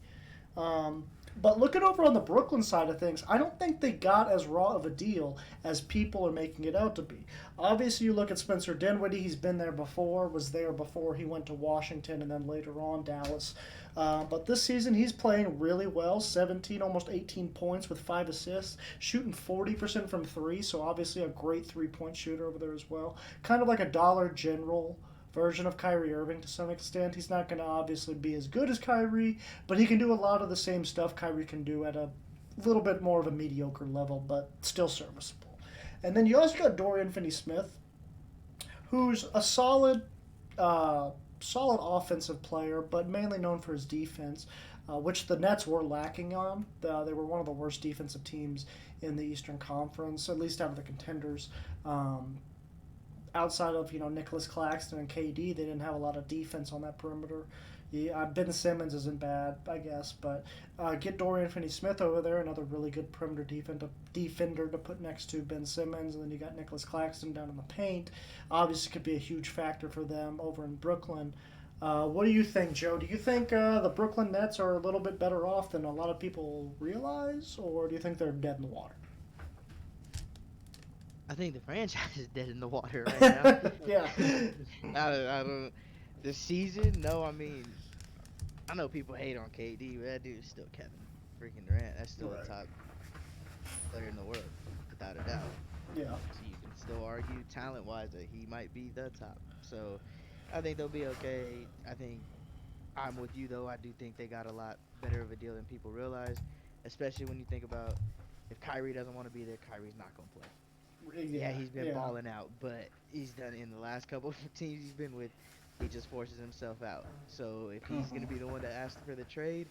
S1: But looking over on the Brooklyn side of things, I don't think they got as raw of a deal as people are making it out to be. Obviously, you look at Spencer Dinwiddie, he's been there before, was there before he went to Washington and then later on Dallas. But this season, he's playing really well, 17, almost 18 points with 5 assists, shooting 40% from 3, so obviously a great three-point shooter over there as well. Kind of like a Dollar General version of Kyrie Irving to some extent. He's not going to obviously be as good as Kyrie, but he can do a lot of the same stuff Kyrie can do at a little bit more of a mediocre level, but still serviceable. And then you also got Dorian Finney-Smith, who's a solid offensive player, but mainly known for his defense, which the Nets were lacking on. They were one of the worst defensive teams in the Eastern Conference, at least out of the contenders. Outside of Nicholas Claxton and KD, they didn't have a lot of defense on that perimeter. Yeah, Ben Simmons isn't bad, I guess, but get Dorian Finney-Smith over there, another really good perimeter defender to put next to Ben Simmons, and then you got Nicholas Claxton down in the paint. Obviously, could be a huge factor for them over in Brooklyn. What do you think, Joe? Do you think the Brooklyn Nets are a little bit better off than a lot of people realize, or do you think they're dead in the water?
S3: I think the franchise is dead in the water right now.
S1: Yeah.
S3: I don't. This season, no. I mean, I know people hate on KD, but that dude's still Kevin freaking Durant. That's still
S1: Right.
S3: the top player in the world, without a doubt.
S1: Yeah.
S3: So you can still argue talent-wise that he might be the top. So I think they'll be okay. I think I'm with you though. I do think they got a lot better of a deal than people realize, especially when you think about if Kyrie doesn't want to be there, Kyrie's not gonna play. Yeah, he's been balling out, but he's done in the last couple of teams he's been with. He just forces himself out. So if he's gonna be the one that asks for the trade,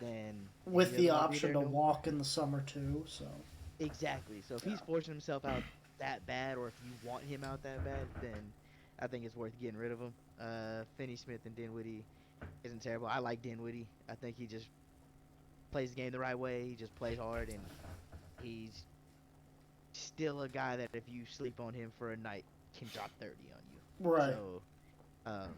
S3: then
S1: With the option to walk in the summer too, so
S3: exactly. So if he's forcing himself out that bad, or if you want him out that bad, then I think it's worth getting rid of him. Finney Smith and Dinwiddie isn't terrible. I like Dinwiddie. I think he just plays the game the right way. He just plays hard, and he's still a guy that if you sleep on him for a night can drop 30 on you.
S1: Right.
S3: So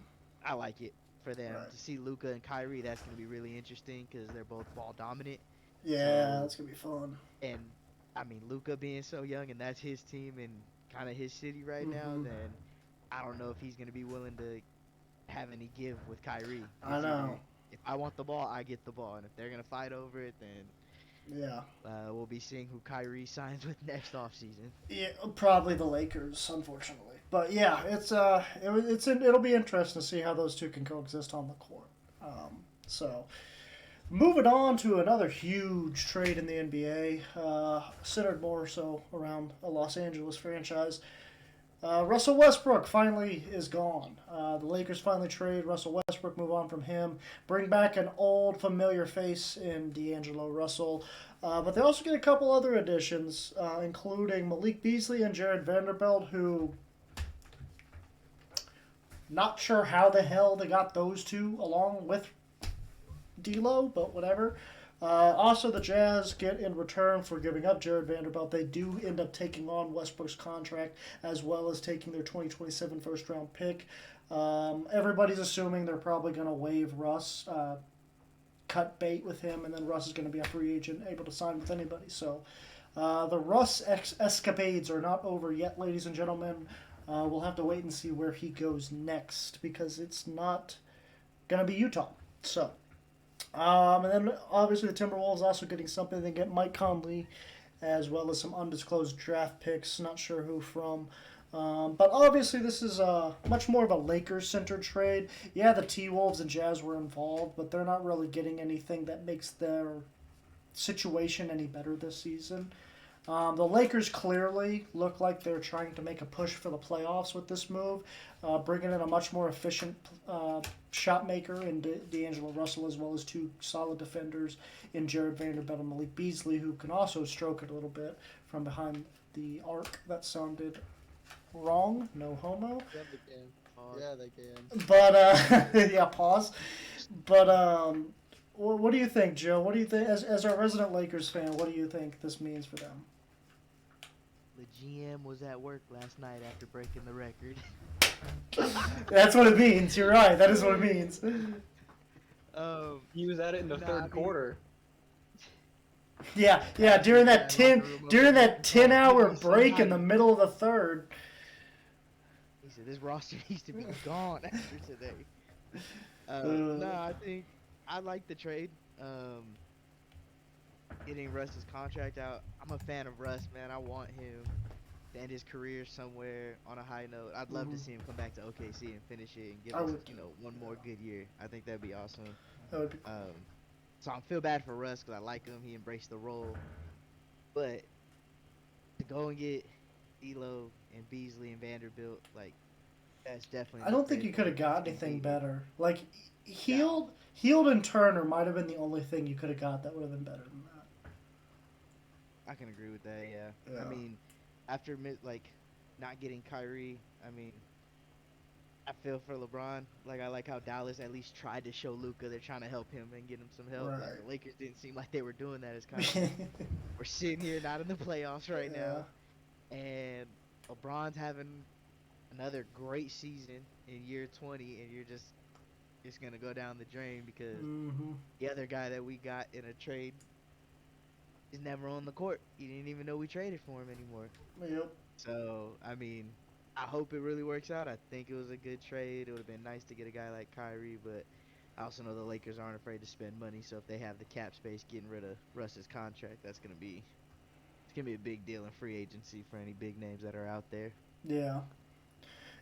S3: I like it for them
S1: Right.
S3: to see Luka and Kyrie. That's going to be really interesting because they're both ball dominant.
S1: Yeah,
S3: So,
S1: that's gonna be fun.
S3: and I mean, Luka being so young and that's his team and kind of his city right now,
S1: Mhm.
S3: then I don't know if he's going to be willing to have any give with Kyrie.
S1: I
S3: It's
S1: know.
S3: either if I want the ball, I get the ball, and if they're going to fight over it, then
S1: Yeah.
S3: we'll be seeing who Kyrie signs with next offseason.
S1: Yeah, probably the Lakers, unfortunately. But yeah, it'll be interesting to see how those two can coexist on the court. So, moving on to another huge trade in the NBA, centered more so around a Los Angeles franchise. Russell Westbrook finally is gone. The Lakers finally trade Russell Westbrook, move on from him, bring back an old familiar face in D'Angelo Russell. But they also get a couple other additions, including Malik Beasley and Jared Vanderbilt, who not sure how the hell they got those two along with D'Lo, but whatever. Also, the Jazz get in return for giving up Jared Vanderbilt. They do end up taking on Westbrook's contract as well as taking their 2027 first round pick. Everybody's assuming they're probably going to waive Russ, cut bait with him, and then Russ is going to be a free agent, able to sign with anybody. So the Russ escapades are not over yet, ladies and gentlemen. We'll have to wait and see where he goes next because it's not going to be Utah. So. And then obviously the Timberwolves also getting something. They get Mike Conley as well as some undisclosed draft picks. Not sure who from. But obviously this is much more of a Lakers-centered trade. Yeah, the T-Wolves and Jazz were involved, but they're not really getting anything that makes their situation any better this season. The Lakers clearly look like they're trying to make a push for the playoffs with this move, bringing in a much more efficient shot maker in D'Angelo Russell, as well as two solid defenders in Jared Vanderbilt and Malik Beasley, who can also stroke it a little bit from behind the arc. That sounded wrong. No homo.
S4: Yeah, they can. Yeah, they can.
S1: But yeah, pause. But what do you think, Joe? What do you think, as our resident Lakers fan? What do you think this means for them?
S3: The GM was at work last night after breaking the record.
S1: That's what it means. You're right. That is what it means.
S2: He was at it in the third quarter.
S1: Yeah. During that 10-hour break in the middle of the third.
S3: He said this roster needs to be gone after today. No, I think I like the trade. Getting Russ's contract out. I'm a fan of Russ, man. I want him to end his career somewhere on a high note. I'd love to see him come back to OKC and finish it and give us, one more good year. I think that'd be awesome.
S1: That would be cool.
S3: So I feel bad for Russ because I like him. He embraced the role. But to go and get D'Lo and Beasley and Vanderbilt, like, that's definitely.
S1: I don't think you could have got anything better. Like, Healed and Turner might have been the only thing you could have got that would have been better than that.
S3: I can agree with that, yeah.
S1: Yeah.
S3: I mean, after not getting Kyrie, I mean, I feel for LeBron. Like, I like how Dallas at least tried to show Luka they're trying to help him and get him some help.
S1: Right.
S3: Like, the Lakers didn't seem like they were doing that. It's kind of we're sitting here not in the playoffs right now, and LeBron's having another great season in year 20, and you're just gonna go down the drain because the other guy that we got in a trade is never on the court. You didn't even know we traded for him anymore.
S1: Yep.
S3: So, I mean, I hope it really works out. I think it was a good trade. It would have been nice to get a guy like Kyrie, but I also know the Lakers aren't afraid to spend money. So if they have the cap space getting rid of Russ's contract, it's gonna be a big deal in free agency for any big names that are out there.
S1: Yeah.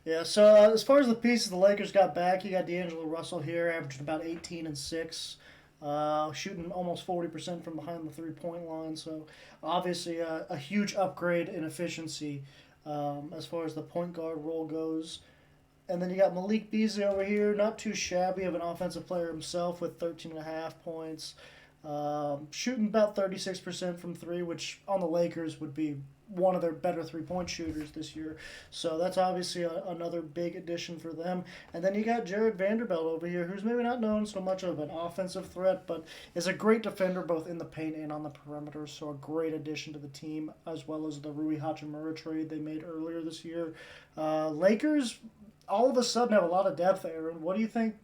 S1: Yeah, so as far as the pieces the Lakers got back, you got D'Angelo Russell here, averaging about 18 and 6, shooting almost 40% from behind the three-point line. So obviously a huge upgrade in efficiency as far as the point guard role goes. And then you got Malik Beasley over here, not too shabby of an offensive player himself with 13.5 points. Shooting about 36% from three, which on the Lakers would be one of their better 3-point shooters this year. So that's obviously another big addition for them. And then you got Jared Vanderbilt over here, who's maybe not known so much of an offensive threat, but is a great defender both in the paint and on the perimeter. So a great addition to the team, as well as the Rui Hachimura trade they made earlier this year. Lakers all of a sudden have a lot of depth, Aaron. What do you think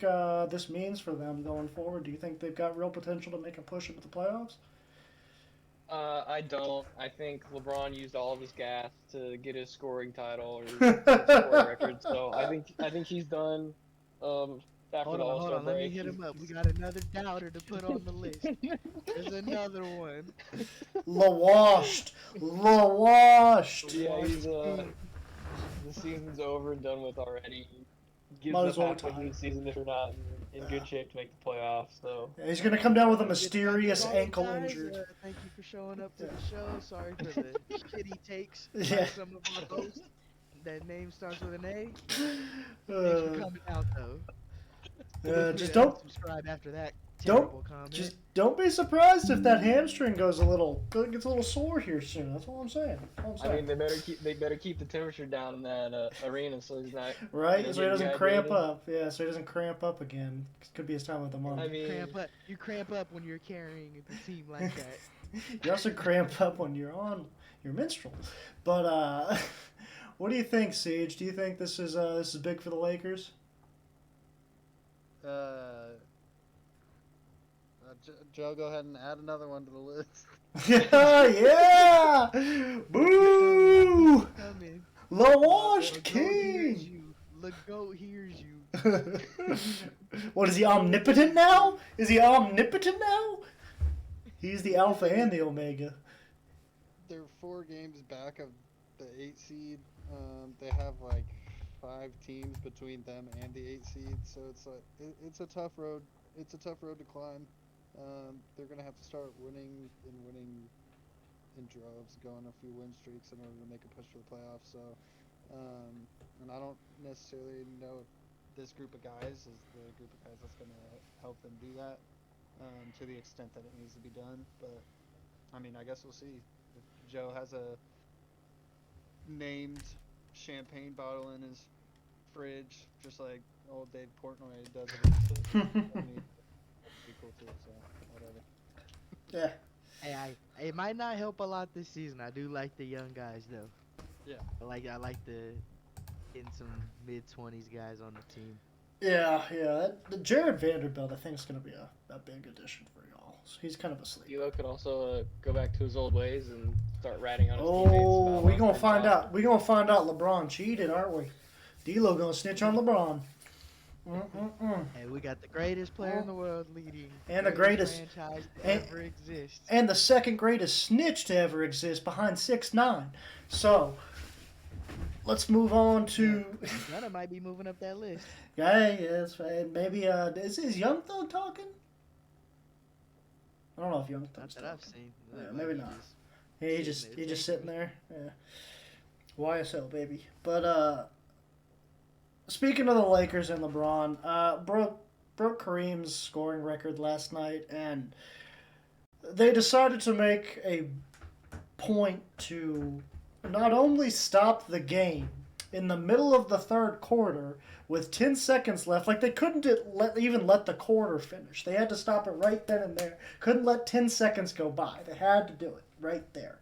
S1: this means for them going forward? Do you think they've got real potential to make a push into the playoffs?
S2: I don't. I think LeBron used all of his gas to get his scoring title or his scoring record. So I think he's done. After the All-Star
S3: Hold on. Let me
S2: break.
S3: hit him up. We got another doubter to put on the list. There's another one.
S1: LaWashed. LaWashed.
S2: Yeah, he's the season's over and done with already. Gives
S1: Might
S2: up
S1: as well
S2: halfway
S1: retire.
S2: through the season if you're not in good shape to make the playoffs. So
S1: Yeah, he's going to come down with a mysterious
S3: All right,
S1: ankle
S3: guys,
S1: injury.
S3: thank you for showing up to the show. Sorry for the shitty takes by
S1: Yeah.
S3: some of our hosts. That name starts with an A. Thanks for
S1: Uh,
S3: coming out, though.
S1: just
S3: Yeah,
S1: don't
S3: subscribe after that
S1: don't-
S3: terrible comment.
S1: just don't be surprised if that hamstring gets a little sore here soon. That's all I'm saying.
S2: I mean, they better keep the temperature down in that arena so he's not
S1: Right,
S2: gonna
S1: so he
S2: get
S1: doesn't cramp
S2: dehydrated.
S1: up. Yeah, so he doesn't cramp up again. Could be his time of the month.
S2: I mean,
S3: You cramp up when you're carrying the team like that.
S1: You also cramp up when you're on your menstrual. But what do you think, Siege? Do you think this is big for the Lakers?
S4: Joe, go ahead and add another one to the list.
S1: Yeah! Boo!
S3: Come in.
S1: LaWashed
S3: The goat hears
S1: King!
S3: you. The goat hears you.
S1: What, is he omnipotent now? Is he omnipotent now? He's the Alpha and the Omega.
S4: They're 4 games back of the 8 seed. They have like 5 teams between them and the 8 seed, so it's a tough road. It's a tough road to climb. They're gonna have to start winning in droves, go on a few win streaks in order to make a push for the playoffs. So, and I don't necessarily know if this group of guys is the group of guys that's gonna help them do that to the extent that it needs to be done. But I mean, I guess we'll see. If Joe has a named champagne bottle in his fridge, just like old Dave Portnoy does it. I mean, that'd be cool too. So whatever.
S1: Yeah.
S3: Hey, it might not help a lot this season. I do like the young guys though.
S4: Yeah.
S3: I like the getting some mid-20s guys on the team.
S1: Yeah. The Jared Vanderbilt, I think, is going to be a big addition for y'all. So he's kind of a sleeper.
S2: D'Lo could also go back to his old ways and start ratting on his
S1: Oh,
S2: teammates.
S1: we gonna find out. We gonna find out LeBron cheated, aren't we? D'Lo gonna snitch on LeBron.
S3: Hey, we got the greatest player in the world leading.
S1: And the greatest-
S3: franchise to
S1: and-
S3: ever exist.
S1: And the second greatest snitch to ever exist behind 6'9". So, let's move on to.
S3: Gunna might be moving up that list.
S1: Yeah, that's right. Maybe is Young Thug talking? I don't know if Young
S3: Not
S1: Thug's
S3: that I've
S1: talking.
S3: seen.
S1: Yeah,
S3: Like,
S1: maybe
S3: he
S1: not.
S3: just-
S1: Yeah, he just sitting there. Yeah. YSL baby. But speaking of the Lakers and LeBron, broke Kareem's scoring record last night, and they decided to make a point to not only stop the game in the middle of the third quarter with 10 seconds left. Like, they couldn't even let the quarter finish. They had to stop it right then and there. Couldn't let 10 seconds go by. They had to do it right there.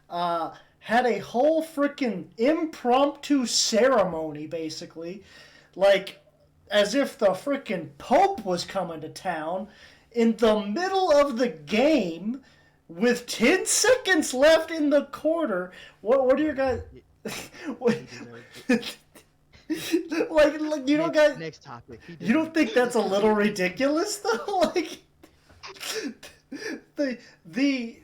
S1: Had a whole freaking impromptu ceremony, basically. Like, as if the freaking Pope was coming to town in the middle of the game with 10 seconds left in the quarter. What are your guys... what,
S3: He deserved it.
S1: like you don't guys...
S3: Next topic. He
S1: You don't
S3: deserved
S1: think that's a little ridiculous, though? Like, the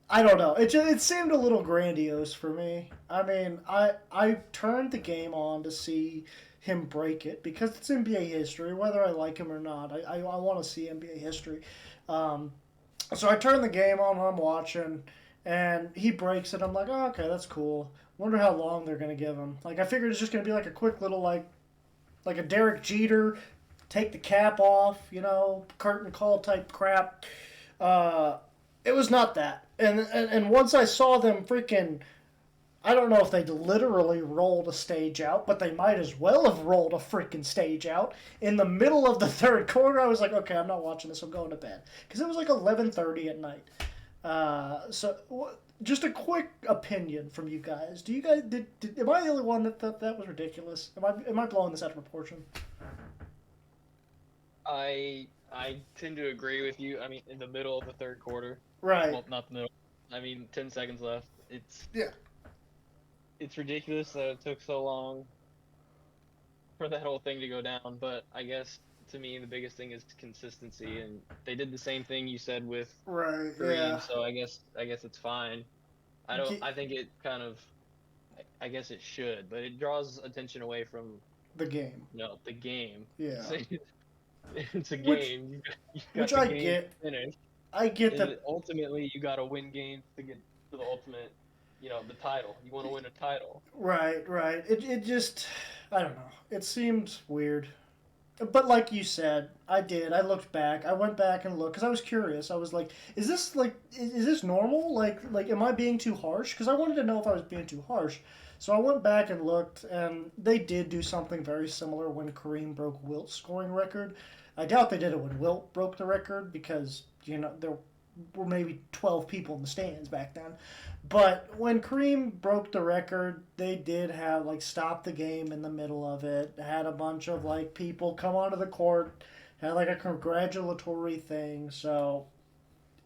S1: I don't know. It seemed a little grandiose for me. I mean, I turned the game on to see him break it because it's NBA history, whether I like him or not. I want to see NBA history. So I turned the game on, I'm watching, and he breaks it. I'm like, oh, okay, that's cool. Wonder how long they're going to give him. Like, I figured it's just going to be like a quick little, like a Derek Jeter, take the cap off, curtain call type crap. It was not that. And once I saw them freaking I don't know if they literally rolled a stage out, but they might as well have rolled a freaking stage out in the middle of the third quarter. I was like, okay, I'm not watching this. I'm going to bed because it was like 11:30 at night. Just a quick opinion from you guys. Do you guys am I the only one that thought that was ridiculous? Am I blowing this out of proportion?
S2: I tend to agree with you. I mean, in the middle of the third quarter.
S1: Right.
S2: Well, not the middle. I mean, 10 seconds left.
S1: Yeah.
S2: It's ridiculous that it took so long for that whole thing to go down. But I guess to me, the biggest thing is consistency, and they did the same thing you said with
S1: Right.
S2: Kareem.
S1: Yeah.
S2: So I guess it's fine. I think it kind of. I guess it should, but it draws attention away from
S1: The game.
S2: the game.
S1: Yeah.
S2: It's a
S1: Which-
S2: game. You got
S1: which
S2: the
S1: I
S2: game
S1: get.
S2: finished.
S1: I get
S2: And
S1: that.
S2: ultimately, you got to win games to get to the ultimate, the title. You want to win a title.
S1: Right. Right. It just. I don't know. It seemed weird. But like you said, I did. I looked back. I went back and looked because I was curious. I was like, "Is this normal? Like, am I being too harsh?" Because I wanted to know if I was being too harsh. So I went back and looked, and they did do something very similar when Kareem broke Wilt's scoring record. I doubt they did it when Wilt broke the record because there were maybe 12 people in the stands back then. But when Kareem broke the record, they did have stop the game in the middle of it. Had a bunch of people come onto the court, had a congratulatory thing. So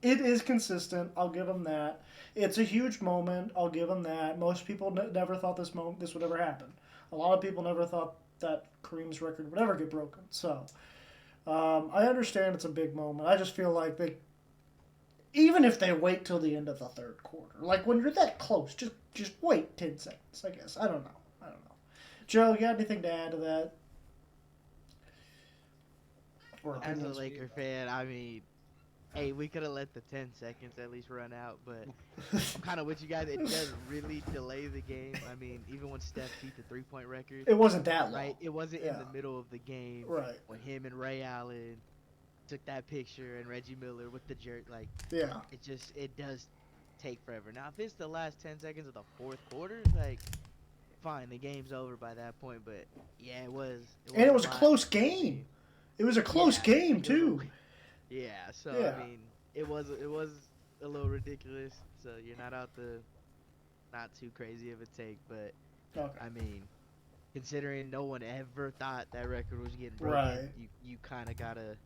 S1: it is consistent. I'll give them that. It's a huge moment. I'll give them that. Most people never thought this would ever happen. A lot of people never thought that Kareem's record would ever get broken. So I understand it's a big moment. I just feel like even if they wait till the end of the third quarter, when you're that close, just wait 10 seconds, I guess. I don't know. Joe, you got anything to add to that? Or
S3: As a
S1: opinions?
S3: Laker fan, I mean, hey, we could have let the 10 seconds at least run out, but I'm kind of with you guys. It does really delay the game. I mean, even when Steph beat the 3-point record,
S1: It wasn't that long.
S3: right? It wasn't in
S1: Yeah.
S3: the middle of the game.
S1: Right.
S3: When him and Ray Allen took that picture and Reggie Miller with the jerk,
S1: Yeah.
S3: it does take forever. Now, if it's the last 10 seconds of the fourth quarter, fine, the game's over by that point. But yeah, it was.
S1: And it was a
S3: lot.
S1: close game. It was a close
S3: Yeah,
S1: game,
S3: it was
S1: too.
S3: Yeah, so
S1: Yeah.
S3: I mean, it was a little ridiculous. So you're not too crazy of a take, but
S1: Okay.
S3: I mean, considering no one ever thought that record was getting broken,
S1: Right.
S3: you kind of gotta.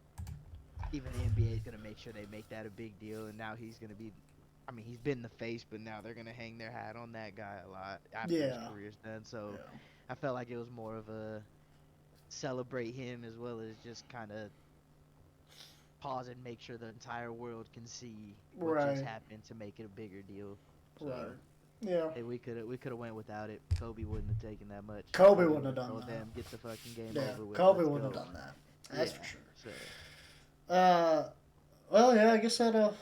S3: Even the NBA is gonna make sure they make that a big deal, and now he's gonna be. I mean, he's been the face, but now they're gonna hang their hat on that guy a lot after his
S1: Yeah.
S3: career's done. So
S1: Yeah.
S3: I felt like it was more of a celebrate him as well as just kind of pause and make sure the entire world can see what just
S1: Right.
S3: happened to make it a bigger deal. So,
S1: Right. Yeah.
S3: hey, we could have went without it. Kobe wouldn't have taken that much.
S1: Kobe wouldn't have done
S3: told
S1: that.
S3: them, get the fucking game
S1: Yeah.
S3: over with.
S1: Kobe
S3: let's
S1: wouldn't
S3: go."
S1: have done that. That's
S3: Yeah,
S1: for sure.
S3: So,
S1: Well, yeah, I guess that.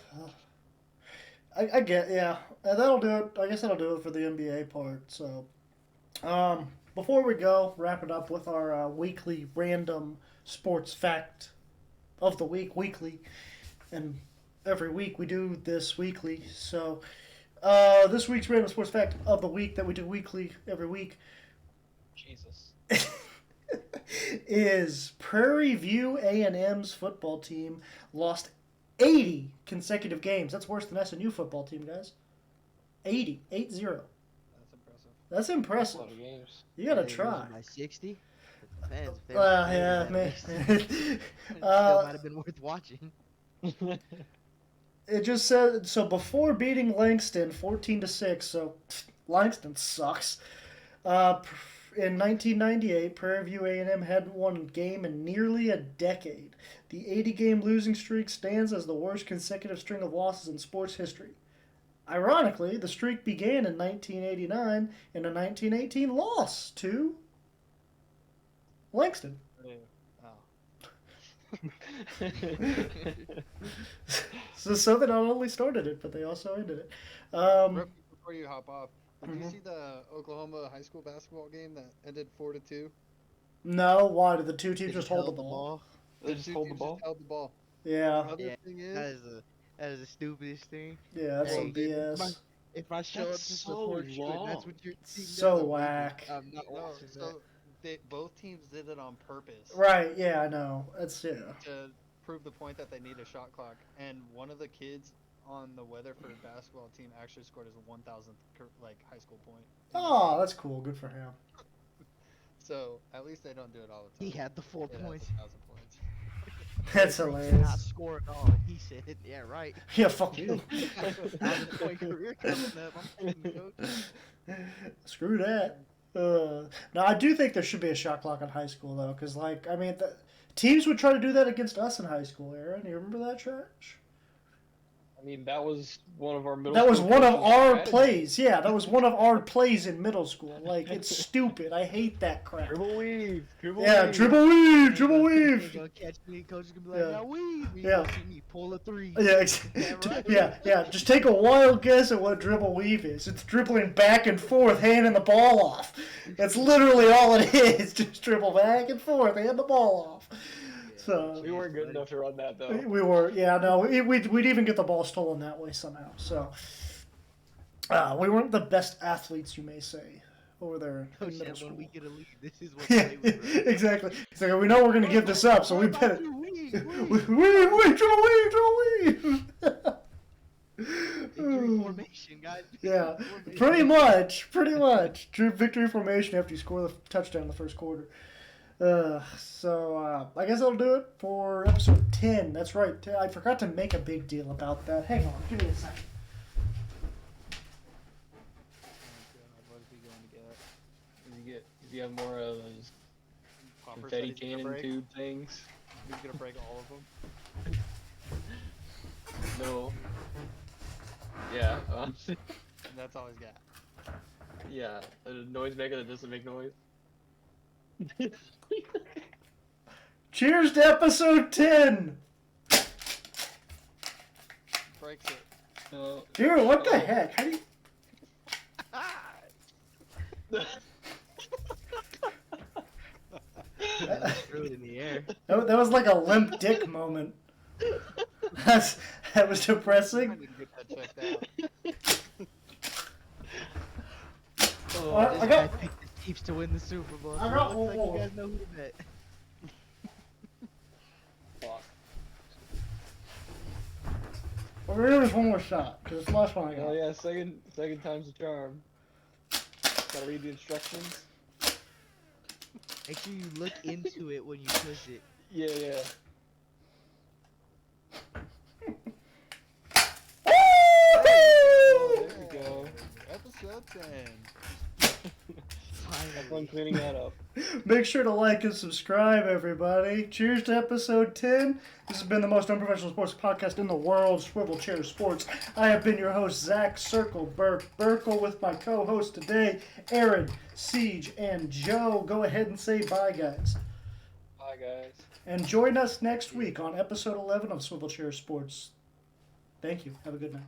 S1: I get, yeah, and that'll do it. I guess that'll do it for the NBA part. So, before we go, wrap it up with our weekly random sports fact of the week, weekly, and every week we do this weekly. So, this week's random sports fact of the week that we do weekly every week
S2: Jesus.
S1: is Prairie View A&M's football team lost 80 consecutive games. That's worse than SNU football team, guys. 80. 8-0.
S4: That's impressive.
S1: That's
S2: That's a
S1: impressive.
S2: lot of games.
S1: You gotta
S3: they losing
S1: try.
S3: by 60. Fans, if they
S1: Well,
S3: were
S1: yeah,
S3: playing
S1: man.
S3: that, it still
S1: Uh,
S3: might have been worth watching.
S1: It just said so before beating Langston 14-6. So Langston sucks. In 1998, Prairie View A&M hadn't won a game in nearly a decade. The 80-game losing streak stands as the worst consecutive string of losses in sports history. Ironically, the streak began in 1989 in a 1918 loss to Langston.
S4: Oh.
S1: So they not only started it, but they also ended it.
S4: Real quick before you hop off, did you
S1: Mhm.
S4: see the Oklahoma high school basketball game that ended 4-2?
S1: No, why did the two teams
S3: They
S1: just hold the
S3: held
S1: ball?
S2: They just
S4: Two
S2: hold the
S4: teams
S2: ball.
S4: Just held the ball.
S1: Yeah,
S4: Other
S3: Yeah,
S4: thing
S3: That
S4: is,
S3: is the stupidest thing.
S1: yeah, that's
S3: Hey,
S1: some BS.
S3: If I show up
S2: That's
S3: to
S2: so
S3: support you, and that's
S2: long.
S3: what your team
S1: So
S3: does, I'm leaving.
S1: whack.
S3: I'm not
S4: No,
S3: watching that.
S4: so both teams did it on purpose
S1: Right? Yeah, I know. That's yeah.
S4: to prove the point that they need a shot clock. And one of the kids on the Weatherford basketball team actually scored his 1,000th like high school point.
S1: Oh, that's cool. Good for him.
S4: So at least they don't do it all the
S3: He
S4: time.
S3: had the 4
S4: It has
S3: points.
S4: 1,000 points.
S1: That's
S3: He did not
S1: hilarious.
S3: score at all. And he said, "Yeah, right."
S1: Yeah, fuck you.
S3: 1,000-point career coming up. I'm kidding, coach.
S1: Screw that. No, I do think there should be a shot clock in high school though, because like I mean, teams would try to do that against us in high school. Aaron, you remember that trash?
S2: I mean, that was one of our middle.
S1: That was
S2: school
S1: one of
S2: coaches'
S1: our
S2: strategies.
S1: plays. Yeah, that was one of our plays in middle school. Like it's stupid. I hate that crap.
S2: Dribble weave. Dribble
S1: Yeah,
S2: weave.
S1: dribble weave,
S3: Ain't
S1: dribble
S3: gonna-
S1: weave.
S3: ain't gonna catch me. Coach is gonna be like,
S1: Yeah.
S3: "Now weave." You
S1: Yeah.
S3: gonna see me pull a 3.
S1: Yeah,
S3: Yeah, right.
S1: yeah. Just take a wild guess at what dribble weave is. It's dribbling back and forth, handing the ball off. That's literally all it is. Just dribble back and forth, hand the ball off. So
S2: We weren't good enough to run that though.
S1: we were, yeah, no, we'd even get the ball stolen that way somehow. So we weren't the best athletes, you may say, over there in
S3: Coach
S1: middle
S3: said,
S1: school.
S3: "When we get a lead, this is what
S1: Yeah,
S3: they would run."
S1: exactly. It's like we know we're gonna give this up, so we
S3: What
S1: better.
S3: about you? Weave,
S1: Weave,
S3: weave.
S1: dribble weave.
S3: Victory formation, guys.
S1: Yeah,
S3: Victory
S1: pretty
S3: formation.
S1: much. Victory formation after you score the touchdown in the first quarter. So I guess that'll do it for episode 10. That's right. I forgot to make a big deal about that. Hang on, give me a second.
S4: What is he going to get?
S2: If you have more of those
S4: Popper said
S2: confetti
S4: he's gonna
S2: cannon
S4: break.
S2: tube things.
S4: He's gonna break all of them.
S2: No. Yeah.
S4: And that's all he's got.
S2: Yeah. A noise maker that doesn't make noise.
S1: Cheers to episode 10.
S4: Breaks it.
S1: Dude, what the heck? How do you...
S3: Threw it in the air.
S1: That was like a limp dick moment. That was
S4: I
S1: depressing.
S4: need to get that checked out.
S2: Oh,
S1: I
S3: This
S1: got-
S3: guy picked the Chiefs to win the Super Bowl.
S1: I
S3: So
S1: got
S3: it
S1: one
S3: looks like
S1: more.
S3: you guys know who to bet.
S2: fuck.
S1: We're gonna do this one more shot, because it's the last one I got.
S2: Oh yeah, second time's the charm. Gotta read the instructions.
S3: Make sure you look into it when you push it.
S2: Yeah, yeah.
S1: Woo!
S2: There we go.
S4: Episode 10.
S2: Have fun cleaning that up.
S1: Make sure to like and subscribe, everybody. Cheers to episode 10. This has been the most unprofessional sports podcast in the world, Swivel Chair Sports. I have been your host, Zach Circle Burkle, with my co-host today, Aaron, Siege, and Joe. Go ahead and say bye, guys.
S2: Bye, guys.
S1: And join us next week on episode 11 of Swivel Chair Sports. Thank you. Have a good night.